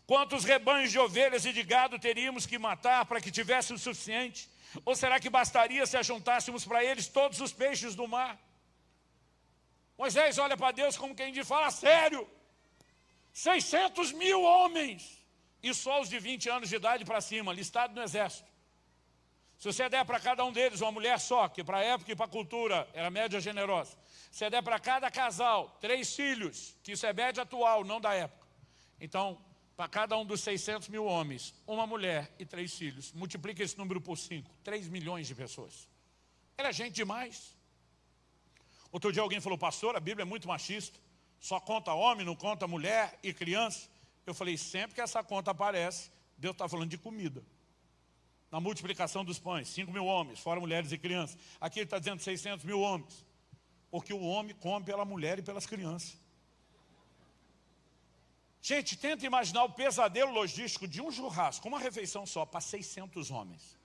Quantos rebanhos de ovelhas e de gado teríamos que matar para que tivesse o suficiente? Ou será que bastaria se ajuntássemos para eles todos os peixes do mar? Moisés olha para Deus como quem diz: fala sério, 600.000 homens, e só os de 20 anos de idade para cima, listados no exército. Se você der para cada um deles uma mulher só, que para a época e para a cultura era média generosa, se você der para cada casal 3 filhos, que isso é média atual, não da época, então, para cada um dos 600.000 homens, uma mulher e 3 filhos, multiplica esse número por 5, 3 milhões de pessoas. Era gente demais. Outro dia alguém falou: pastor, a Bíblia é muito machista, só conta homem, não conta mulher e criança. Eu falei: sempre que essa conta aparece, Deus está falando de comida. Na multiplicação dos pães, 5.000 homens, fora mulheres e crianças. Aqui ele está dizendo 600.000 homens, porque o homem come pela mulher e pelas crianças. Gente, tenta imaginar o pesadelo logístico de um churrasco, uma refeição só, para 600 homens.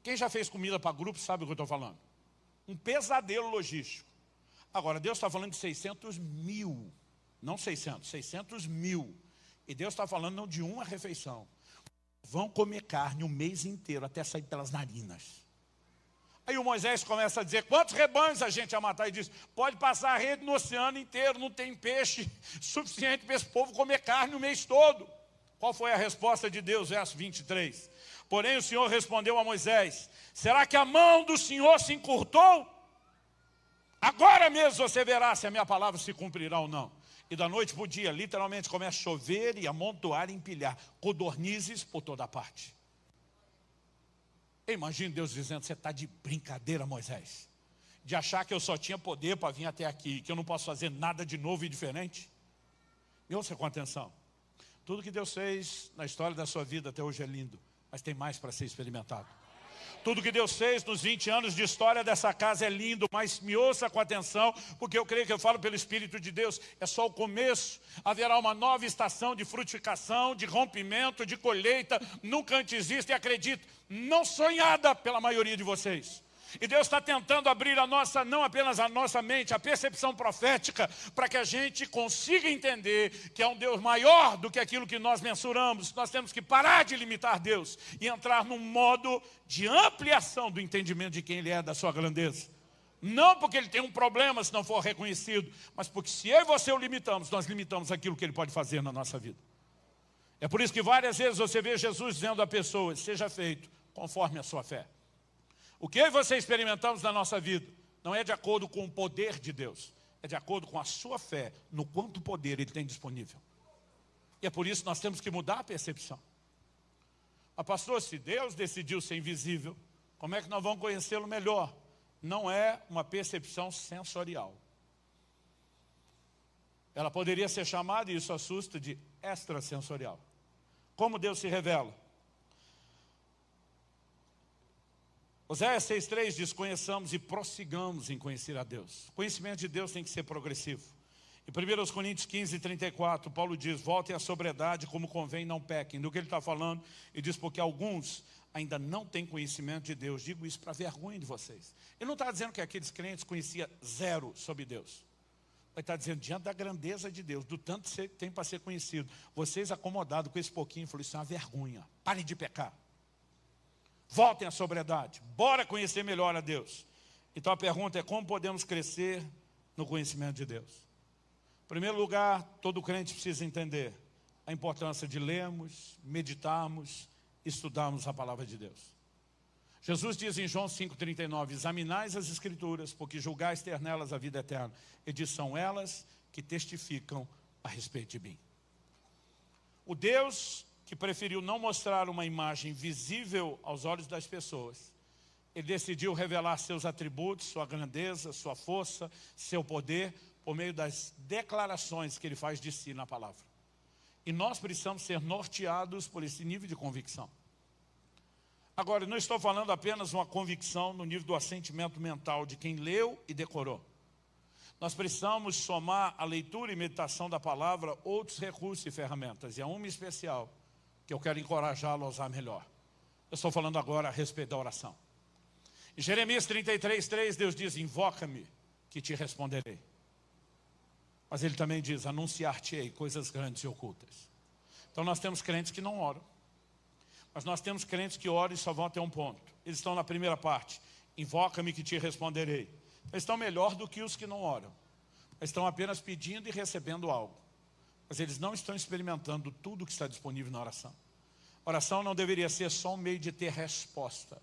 Quem já fez comida para grupo sabe o que eu estou falando. Um pesadelo logístico. Agora, Deus está falando de 600.000, não 600, 600.000. E Deus está falando não de uma refeição. Vão comer carne o mês inteiro, até sair pelas narinas. Aí o Moisés começa a dizer: quantos rebanhos a gente ia matar? E diz: pode passar a rede no oceano inteiro, não tem peixe suficiente para esse povo comer carne o mês todo. Qual foi a resposta de Deus? Verso 23. Porém o Senhor respondeu a Moisés: será que a mão do Senhor se encurtou? Agora mesmo você verá se a minha palavra se cumprirá ou não. E da noite para o dia, literalmente começa a chover e amontoar e empilhar codornizes por toda parte. Imagine Deus dizendo: você está de brincadeira, Moisés, de achar que eu só tinha poder para vir até aqui, que eu não posso fazer nada de novo e diferente? Me ouça com atenção. Tudo que Deus fez na história da sua vida até hoje é lindo, mas tem mais para ser experimentado. Tudo que Deus fez nos 20 anos de história dessa casa é lindo, mas me ouça com atenção, porque eu creio que eu falo pelo Espírito de Deus, é só o começo. Haverá uma nova estação de frutificação, de rompimento, de colheita, nunca antes vista, e acredito, não sonhada pela maioria de vocês. E Deus está tentando abrir a nossa, não apenas a nossa mente, a percepção profética, para que a gente consiga entender que é um Deus maior do que aquilo que nós mensuramos. Nós temos que parar de limitar Deus e entrar num modo de ampliação do entendimento de quem Ele é, da sua grandeza. Não porque Ele tem um problema se não for reconhecido, mas porque se eu e você o limitamos, nós limitamos aquilo que Ele pode fazer na nossa vida. É por isso que várias vezes você vê Jesus dizendo a pessoas: seja feito conforme a sua fé. O que eu e você experimentamos na nossa vida não é de acordo com o poder de Deus, é de acordo com a sua fé, no quanto poder Ele tem disponível. E é por isso que nós temos que mudar a percepção. Mas pastor, se Deus decidiu ser invisível, como é que nós vamos conhecê-lo melhor? Não é uma percepção sensorial. Ela poderia ser chamada, e isso assusta, de extrasensorial. Como Deus se revela? Oséias 6,3 diz: conheçamos e prossigamos em conhecer a Deus. O conhecimento de Deus tem que ser progressivo. Em 1 Coríntios 15:34, Paulo diz: voltem à sobriedade como convém, não pequem. Do que ele está falando? Ele diz: porque alguns ainda não têm conhecimento de Deus. Digo isso para vergonha de vocês. Ele não está dizendo que aqueles crentes conheciam zero sobre Deus. Ele está dizendo, diante da grandeza de Deus, do tanto que tem para ser conhecido, vocês acomodados com esse pouquinho, falou, isso é uma vergonha. Parem de pecar. Voltem à sobriedade. Bora conhecer melhor a Deus. Então a pergunta é, como podemos crescer no conhecimento de Deus? Em primeiro lugar, todo crente precisa entender a importância de lermos, meditarmos, estudarmos a palavra de Deus. Jesus diz em João 5,39, examinais as Escrituras, porque julgais ter nelas a vida eterna. E diz, são elas que testificam a respeito de mim. O Deus que preferiu não mostrar uma imagem visível aos olhos das pessoas, Ele decidiu revelar seus atributos, sua grandeza, sua força, seu poder, por meio das declarações que Ele faz de si na palavra. E nós precisamos ser norteados por esse nível de convicção. Agora, eu não estou falando apenas uma convicção no nível do assentimento mental de quem leu e decorou. Nós precisamos somar à leitura e meditação da palavra outros recursos e ferramentas. E há uma especial que eu quero encorajá-lo a usar melhor. Eu estou falando agora a respeito da oração. Em Jeremias 33:3, Deus diz, invoca-me que te responderei. Mas Ele também diz, anunciar-te-ei coisas grandes e ocultas. Então nós temos crentes que não oram. Mas nós temos crentes que oram e só vão até um ponto. Eles estão na primeira parte. Invoca-me que te responderei. Eles estão melhor do que os que não oram. Eles estão apenas pedindo e recebendo algo. Mas eles não estão experimentando tudo que está disponível na oração. Oração não deveria ser só um meio de ter resposta.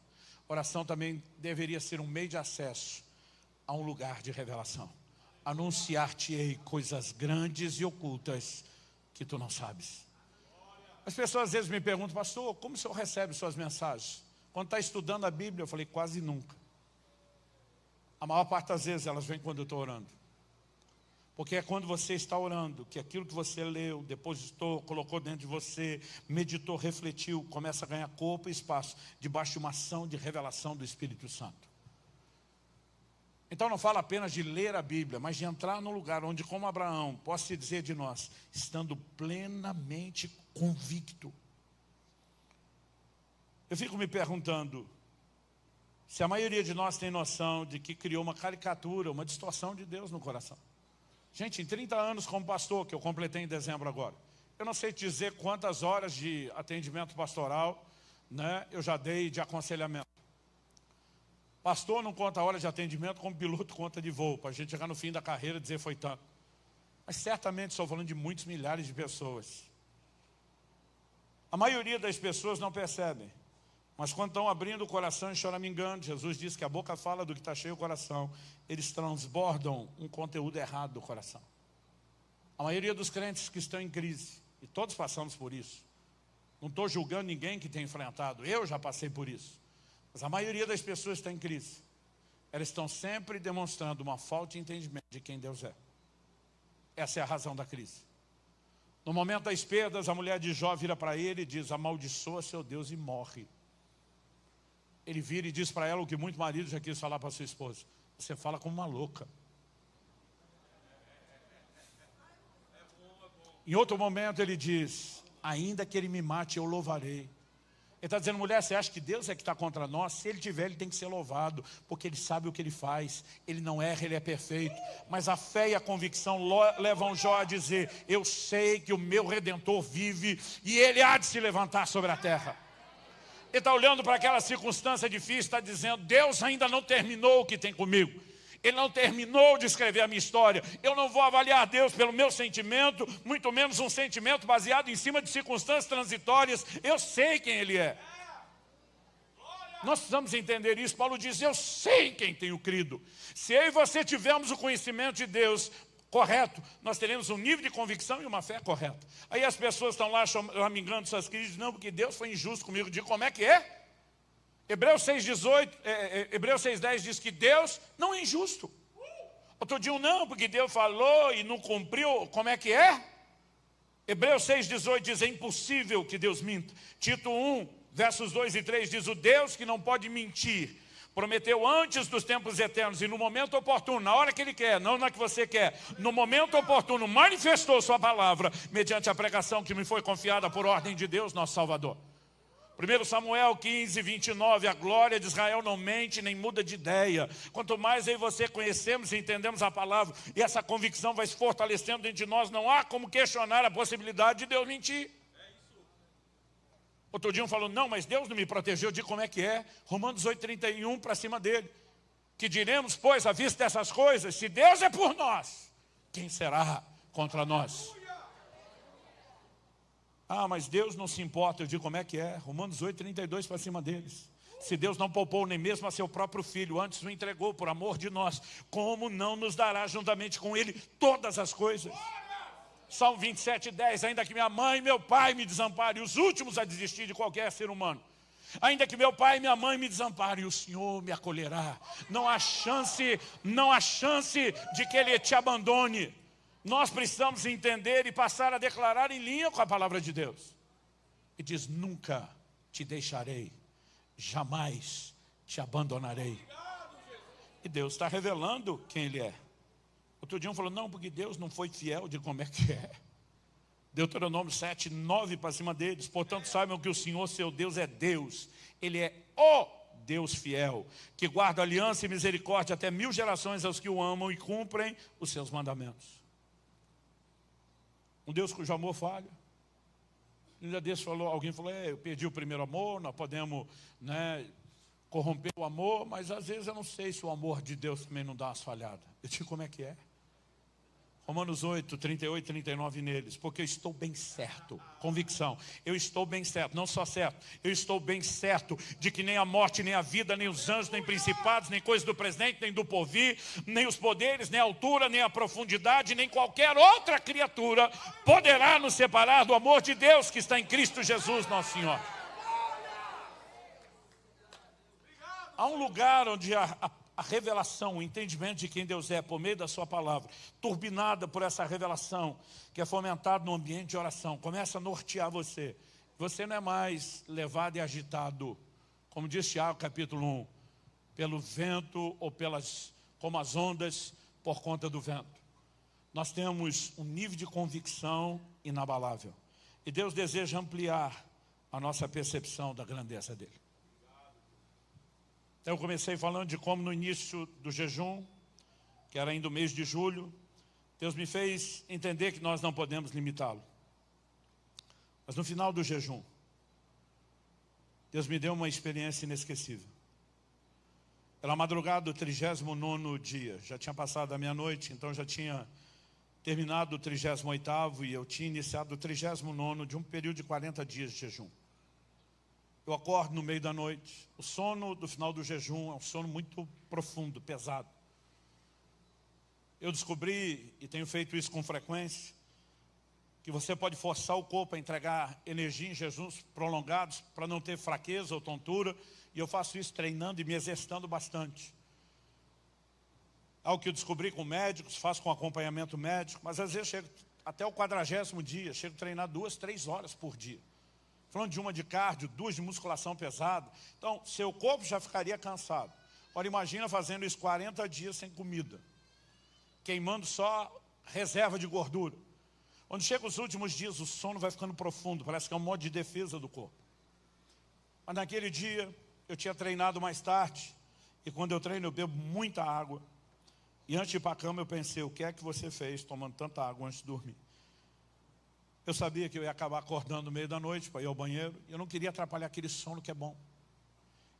Oração também deveria ser um meio de acesso a um lugar de revelação. Anunciar-te-ei coisas grandes e ocultas que tu não sabes. As pessoas às vezes me perguntam, pastor, como o senhor recebe suas mensagens? Quando está estudando a Bíblia, eu falei, quase nunca. A maior parte das vezes elas vêm quando eu estou orando. Porque é quando você está orando, que aquilo que você leu, depositou, colocou dentro de você, meditou, refletiu, começa a ganhar corpo e espaço, debaixo de uma ação de revelação do Espírito Santo. Então não fala apenas de ler a Bíblia, mas de entrar num lugar onde, como Abraão, posso te dizer de nós, estando plenamente convicto. Eu fico me perguntando, se a maioria de nós tem noção de que criou uma caricatura, uma distorção de Deus no coração. Gente, em 30 anos como pastor, que eu completei em dezembro agora, eu não sei te dizer quantas horas de atendimento pastoral, né, eu já dei de aconselhamento. Pastor não conta horas de atendimento como piloto conta de voo, para a gente chegar no fim da carreira e dizer foi tanto. Mas certamente estou falando de muitos milhares de pessoas. A maioria das pessoas não percebem. Mas quando estão abrindo o coração e choramingando, Jesus diz que a boca fala do que está cheio o coração. Eles transbordam um conteúdo errado do coração. A maioria dos crentes que estão em crise, e todos passamos por isso. Não estou julgando ninguém que tem enfrentado, eu já passei por isso. Mas a maioria das pessoas está em crise. Elas estão sempre demonstrando uma falta de entendimento de quem Deus é. Essa é a razão da crise. No momento das perdas, a mulher de Jó vira para ele e diz, amaldiçoa seu Deus e morre. Ele vira e diz para ela o que muito marido já quis falar para sua esposa. Você fala como uma louca. Em outro momento ele diz, ainda que ele me mate, eu louvarei. Ele está dizendo, mulher, você acha que Deus é que está contra nós? Se Ele tiver, Ele tem que ser louvado, porque Ele sabe o que Ele faz. Ele não erra, Ele é perfeito. Mas a fé e a convicção levam Jó a dizer, eu sei que o meu Redentor vive e Ele há de se levantar sobre a terra. Ele está olhando para aquela circunstância difícil, está dizendo, Deus ainda não terminou o que tem comigo. Ele não terminou de escrever a minha história. Eu não vou avaliar Deus pelo meu sentimento, muito menos um sentimento baseado em cima de circunstâncias transitórias. Eu sei quem Ele é. Nós precisamos entender isso. Paulo diz, eu sei em quem tenho crido. Se eu e você tivermos o conhecimento de Deus correto, nós teremos um nível de convicção e uma fé correta. Aí as pessoas estão lá choramingando suas crises, não, porque Deus foi injusto comigo. Eu digo, como é que é? Hebreus 6,10 diz que Deus não é injusto. Outro dia não, porque Deus falou e não cumpriu. Como é que é? Hebreus 6,18 diz, é impossível que Deus minta. Tito 1, versos 2 e 3 diz, o Deus que não pode mentir, prometeu antes dos tempos eternos e no momento oportuno, na hora que Ele quer, não na que você quer, no momento oportuno, manifestou sua palavra, mediante a pregação que me foi confiada por ordem de Deus, nosso Salvador. 1 Samuel 15, 29, a glória de Israel não mente nem muda de ideia. Quanto mais eu e você conhecemos e entendemos a palavra, e essa convicção vai se fortalecendo dentro de nós, não há como questionar a possibilidade de Deus mentir. Outro dia um falou, não, mas Deus não me protegeu. Eu digo, como é que é? Romanos 8, 31 para cima dele. Que diremos, pois, à vista dessas coisas, se Deus é por nós, quem será contra nós? Ah, mas Deus não se importa. Eu digo, como é que é? Romanos 8, 32 para cima deles. Se Deus não poupou nem mesmo a seu próprio Filho, antes o entregou por amor de nós, como não nos dará juntamente com Ele todas as coisas? Salmo 27, 10, ainda que minha mãe e meu pai me desamparem, os últimos a desistir de qualquer ser humano. Ainda que meu pai e minha mãe me desamparem, o Senhor me acolherá. Não há chance de que Ele te abandone. Nós precisamos entender e passar a declarar em linha com a palavra de Deus. E diz, nunca te deixarei, jamais te abandonarei. E Deus está revelando quem Ele é. Outro dia um falou, não, porque Deus não foi fiel. Eu digo, como é que é? Deuteronômio 7, 9 para cima deles. Portanto, saibam que o Senhor, seu Deus, é Deus. Ele é o Deus fiel, que guarda aliança e misericórdia até 1000 gerações aos que o amam e cumprem os seus mandamentos. Um Deus cujo amor falha. Um dia desse alguém falou, eu perdi o primeiro amor, nós podemos corromper o amor, mas às vezes eu não sei se o amor de Deus também não dá umas falhadas. Eu digo, como é que é? Romanos 8, 38, 39 neles, porque eu estou bem certo, convicção, eu estou bem certo, não só certo, eu estou bem certo de que nem a morte, nem a vida, nem os anjos, nem principados, nem coisas do presente, nem do porvir, nem os poderes, nem a altura, nem a profundidade, nem qualquer outra criatura poderá nos separar do amor de Deus que está em Cristo Jesus, nosso Senhor. Há um lugar onde a revelação, o entendimento de quem Deus é, por meio da sua palavra, turbinada por essa revelação, que é fomentada no ambiente de oração, começa a nortear você. Você não é mais levado e agitado, como diz Tiago capítulo 1, pelo vento ou como as ondas por conta do vento. Nós temos um nível de convicção inabalável. E Deus deseja ampliar a nossa percepção da grandeza dele. Então eu comecei falando de como no início do jejum, que era ainda o mês de julho, Deus me fez entender que nós não podemos limitá-lo. Mas no final do jejum, Deus me deu uma experiência inesquecível. Pela madrugada do 39º dia, já tinha passado a meia-noite, então já tinha terminado o 38º e eu tinha iniciado o 39º de um período de 40 dias de jejum. Eu acordo no meio da noite. O sono do final do jejum é um sono muito profundo, pesado. Eu descobri, e tenho feito isso com frequência, que você pode forçar o corpo a entregar energia em jejuns prolongados para não ter fraqueza ou tontura. E eu faço isso treinando e me exercitando bastante. Algo que eu descobri com médicos, faço com acompanhamento médico, mas às vezes chego até o 40º dia, chego a treinar 2, 3 horas por dia. Falando de uma de cardio, 2 de musculação pesada. Então, seu corpo já ficaria cansado. Ora, imagina fazendo isso 40 dias sem comida. Queimando só reserva de gordura. Quando chega os últimos dias, o sono vai ficando profundo. Parece que é um modo de defesa do corpo. Mas naquele dia, eu tinha treinado mais tarde. E quando eu treino, eu bebo muita água. E antes de ir para a cama, eu pensei, o que é que você fez tomando tanta água antes de dormir? Eu sabia que eu ia acabar acordando no meio da noite para ir ao banheiro. E eu não queria atrapalhar aquele sono que é bom.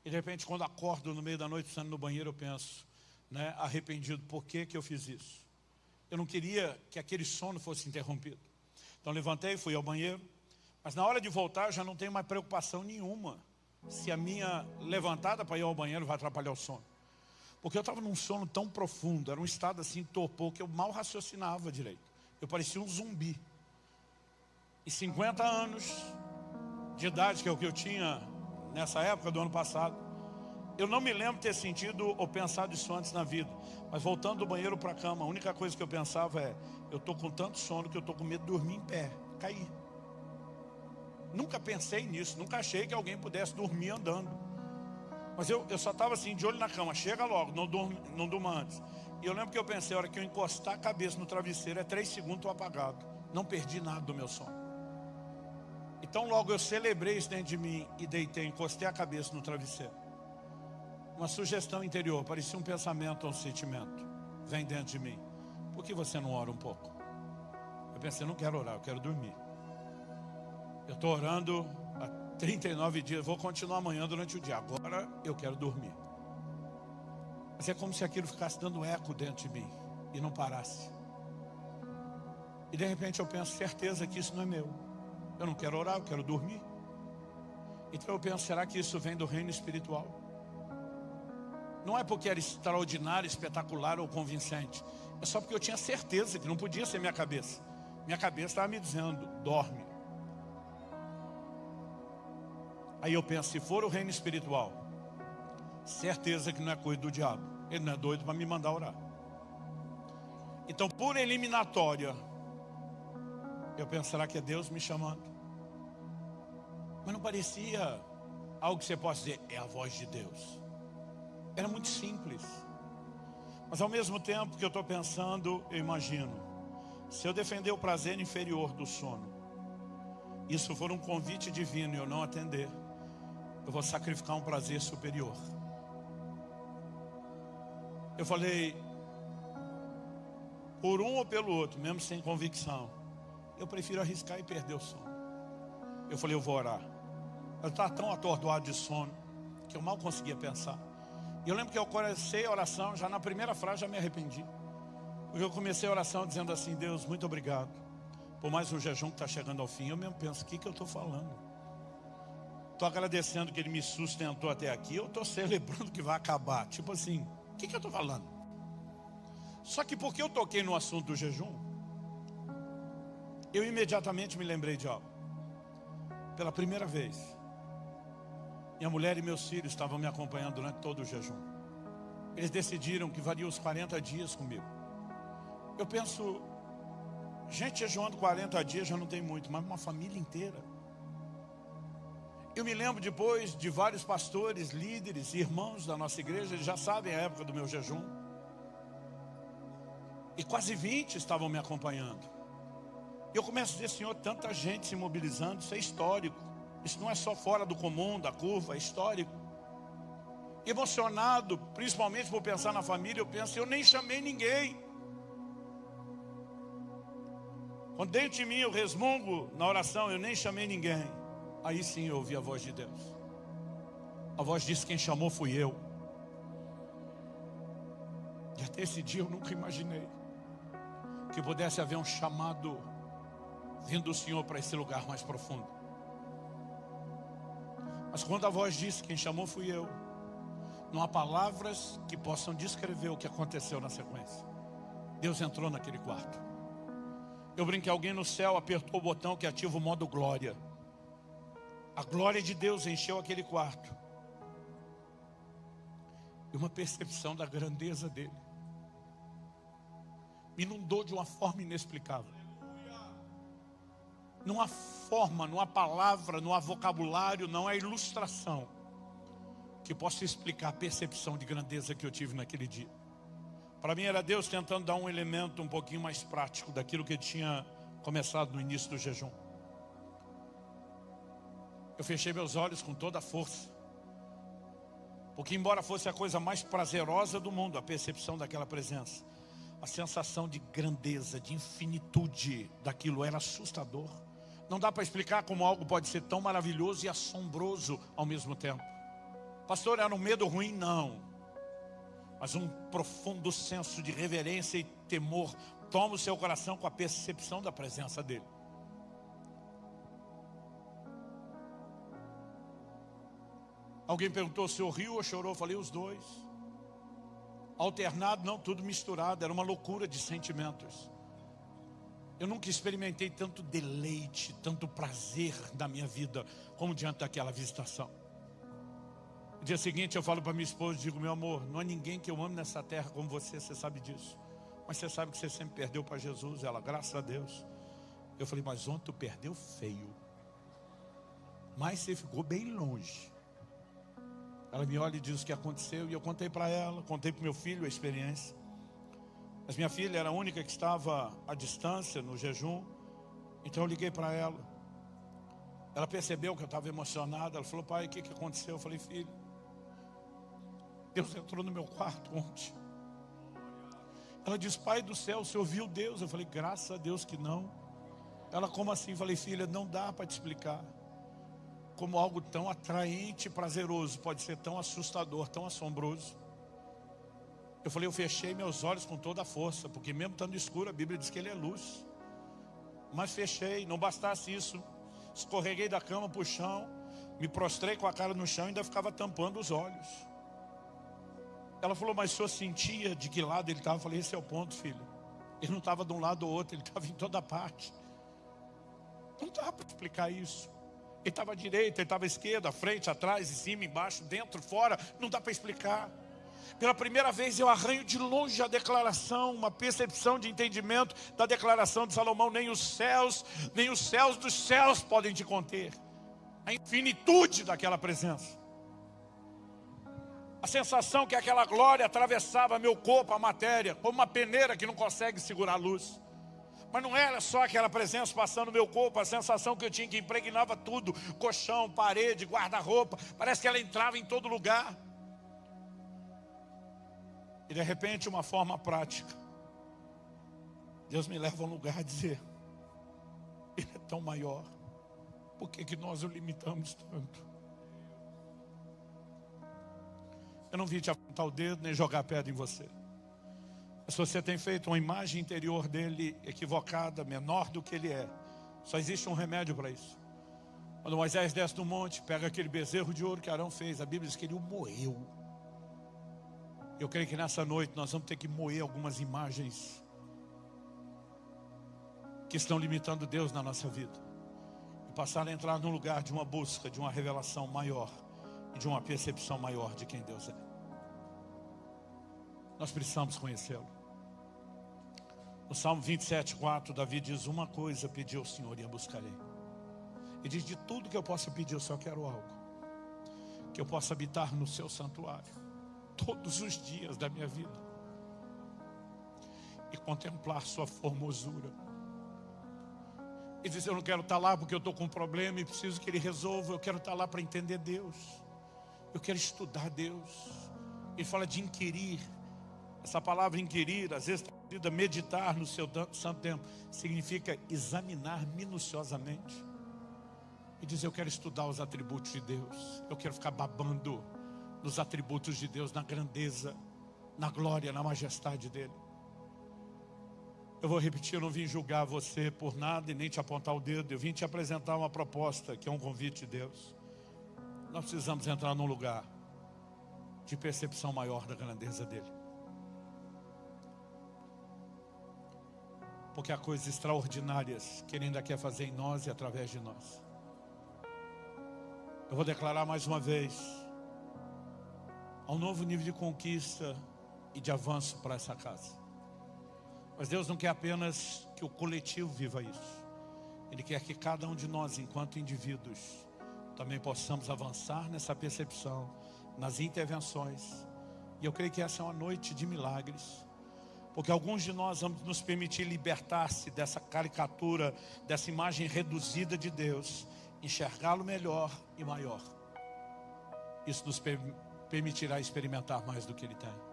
E de repente, quando acordo no meio da noite, precisando ir no banheiro, eu penso, arrependido, por que eu fiz isso? Eu não queria que aquele sono fosse interrompido. Então levantei, fui ao banheiro. Mas na hora de voltar, eu já não tenho mais preocupação nenhuma se a minha levantada para ir ao banheiro vai atrapalhar o sono. Porque eu estava num sono tão profundo, era um estado assim, torpor, que eu mal raciocinava direito. Eu parecia um zumbi. E 50 anos de idade, que é o que eu tinha nessa época do ano passado, eu não me lembro ter sentido ou pensado isso antes na vida. Mas voltando do banheiro para a cama, a única coisa que eu pensava é, eu estou com tanto sono que eu estou com medo de dormir em pé, cair. Nunca pensei nisso, nunca achei que alguém pudesse dormir andando. Mas eu só estava assim, de olho na cama, chega logo, não durma antes. E eu lembro que eu pensei, a hora que eu encostar a cabeça no travesseiro, é 3 segundos, estou apagado. Não perdi nada do meu sono. Então logo eu celebrei isso dentro de mim e deitei, encostei a cabeça no travesseiro. Uma sugestão interior, parecia um pensamento ou um sentimento, vem dentro de mim: por que você não ora um pouco? Eu pensei, não quero orar, eu quero dormir. Eu estou orando há 39 dias, vou continuar amanhã durante o dia, agora eu quero dormir. Mas é como se aquilo ficasse dando eco dentro de mim e não parasse. E de repente eu penso, certeza que isso não é meu. Eu não quero orar, eu quero dormir. Então eu penso, será que isso vem do reino espiritual? Não é porque era extraordinário, espetacular ou convincente. É só porque eu tinha certeza que não podia ser minha cabeça. Minha cabeça estava me dizendo, dorme. Aí eu penso, se for o reino espiritual, certeza que não é coisa do diabo. Ele não é doido para me mandar orar. Então, por eliminatória, eu penso, será que é Deus me chamando? Mas não parecia algo que você possa dizer, é a voz de Deus. Era muito simples. Mas ao mesmo tempo que eu estou pensando, eu imagino, se eu defender o prazer inferior do sono, isso for um convite divino e eu não atender, eu vou sacrificar um prazer superior. Eu falei, por um ou pelo outro, mesmo sem convicção, eu prefiro arriscar e perder o sono. Eu falei, eu vou orar. Eu estava tão atordoado de sono que eu mal conseguia pensar. E eu lembro que eu comecei a oração, já na primeira frase já me arrependi. Porque eu comecei a oração dizendo assim, Deus, muito obrigado por mais um jejum que está chegando ao fim. Eu mesmo penso, o que eu estou falando? Estou agradecendo que Ele me sustentou até aqui, eu estou celebrando que vai acabar. Tipo assim, o que eu estou falando? Só que porque eu toquei no assunto do jejum, eu imediatamente me lembrei de algo. Pela primeira vez, minha mulher e meus filhos estavam me acompanhando durante todo o jejum. Eles decidiram que variam os 40 dias comigo. Eu penso, gente jejuando 40 dias já não tem muito, mas uma família inteira. Eu me lembro depois de vários pastores, líderes, irmãos da nossa igreja, eles já sabem a época do meu jejum. E quase 20 estavam me acompanhando. E eu começo a dizer, Senhor, tanta gente se mobilizando, isso é histórico. Isso não é só fora do comum, da curva, é histórico. Emocionado, principalmente por pensar na família, eu penso, eu nem chamei ninguém. Quando dentro de mim eu resmungo na oração, eu nem chamei ninguém. Aí sim eu ouvi a voz de Deus. A voz disse, quem chamou fui eu. E até esse dia eu nunca imaginei que pudesse haver um chamado vindo do Senhor para esse lugar mais profundo. Mas quando a voz disse, quem chamou fui eu, não há palavras que possam descrever o que aconteceu na sequência. Deus entrou naquele quarto. Eu brinquei, alguém no céu apertou o botão que ativa o modo glória. A glória de Deus encheu aquele quarto. E uma percepção da grandeza dele me inundou de uma forma inexplicável. Não há forma, não há palavra, não há vocabulário, não há ilustração que possa explicar a percepção de grandeza que eu tive naquele dia. Para mim era Deus tentando dar um elemento um pouquinho mais prático daquilo que tinha começado no início do jejum. Eu fechei meus olhos com toda a força, porque embora fosse a coisa mais prazerosa do mundo, a percepção daquela presença, a sensação de grandeza, de infinitude daquilo era assustador. Não dá para explicar como algo pode ser tão maravilhoso e assombroso ao mesmo tempo. Pastor, era um medo ruim? Não. Mas um profundo senso de reverência e temor toma o seu coração com a percepção da presença dele. Alguém perguntou se eu riu ou chorou, eu falei os dois. Alternado, não, tudo misturado, era uma loucura de sentimentos. Eu nunca experimentei tanto deleite, tanto prazer na minha vida, como diante daquela visitação. No dia seguinte eu falo para minha esposa, digo, meu amor, não há ninguém que eu ame nessa terra como você sabe disso. Mas você sabe que você sempre perdeu para Jesus. Ela, graças a Deus. Eu falei, mas ontem tu perdeu feio. Mas você ficou bem longe. Ela me olha e diz o que aconteceu. E eu contei para ela, contei para o meu filho a experiência. Mas minha filha era a única que estava à distância no jejum. Então eu liguei para ela. Ela percebeu que eu estava emocionado. Ela falou: pai, o que aconteceu? Eu falei: filho, Deus entrou no meu quarto ontem. Ela disse: pai do céu, o senhor viu Deus? Eu falei: graças a Deus que não. Ela: como assim? Eu falei: filha, não dá para te explicar como algo tão atraente e prazeroso pode ser tão assustador, tão assombroso. Eu falei: eu fechei meus olhos com toda a força, porque mesmo estando escuro, a Bíblia diz que ele é luz. Mas fechei, não bastasse isso, escorreguei da cama para o chão, me prostrei com a cara no chão e ainda ficava tampando os olhos. Ela falou: mas o senhor sentia de que lado ele estava? Eu falei: esse é o ponto, filho. Ele não estava de um lado ou outro, ele estava em toda parte. Não dá para explicar isso. Ele estava à direita, ele estava à esquerda, à frente, atrás, em cima, embaixo, dentro, fora. Não dá para explicar. Pela primeira vez eu arranho de longe a declaração, uma percepção de entendimento da declaração de Salomão: nem os céus dos céus podem te conter. A infinitude daquela presença. A sensação que aquela glória atravessava meu corpo, a matéria, como uma peneira que não consegue segurar a luz. Mas não era só aquela presença passando no meu corpo, a sensação que eu tinha que impregnava tudo: colchão, parede, guarda-roupa. Parece que ela entrava em todo lugar. E de repente, uma forma prática, Deus me leva a um lugar a dizer: ele é tão maior, por que nós o limitamos tanto? Eu não vim te apontar o dedo nem jogar pedra em você. Se você tem feito uma imagem interior dele equivocada, menor do que ele é, só existe um remédio para isso. Quando Moisés desce do monte, pega aquele bezerro de ouro que Arão fez, a Bíblia diz que ele o moeu. Eu creio que nessa noite nós vamos ter que moer algumas imagens que estão limitando Deus na nossa vida, e passar a entrar num lugar de uma busca, de uma revelação maior e de uma percepção maior de quem Deus é. Nós precisamos conhecê-lo. No Salmo 27:4, Davi diz: uma coisa pedi ao Senhor e a buscarei. Ele diz: de tudo que eu possa pedir, eu só quero algo: que eu possa habitar no seu santuário todos os dias da minha vida e contemplar sua formosura. E diz: eu não quero estar lá porque eu estou com um problema e preciso que ele resolva. Eu quero estar lá para entender Deus. Eu quero estudar Deus. Ele fala de inquirir. Essa palavra inquirir, às vezes traduzida meditar no seu santo tempo, significa examinar minuciosamente. E diz: eu quero estudar os atributos de Deus. Eu quero ficar babando nos atributos de Deus, na grandeza, na glória, na majestade dele. Eu vou repetir: eu não vim julgar você por nada e nem te apontar o dedo. Eu vim te apresentar uma proposta que é um convite de Deus. Nós precisamos entrar num lugar de percepção maior da grandeza dele. Porque há coisas extraordinárias que ele ainda quer fazer em nós e através de nós. Eu vou declarar mais uma vez: há um novo nível de conquista e de avanço para essa casa. Mas Deus não quer apenas que o coletivo viva isso. Ele quer que cada um de nós, enquanto indivíduos, também possamos avançar nessa percepção, nas intervenções. E eu creio que essa é uma noite de milagres. Porque alguns de nós vamos nos permitir libertar-se dessa caricatura, dessa imagem reduzida de Deus, enxergá-lo melhor e maior. Isso nos permitirá experimentar mais do que ele tem.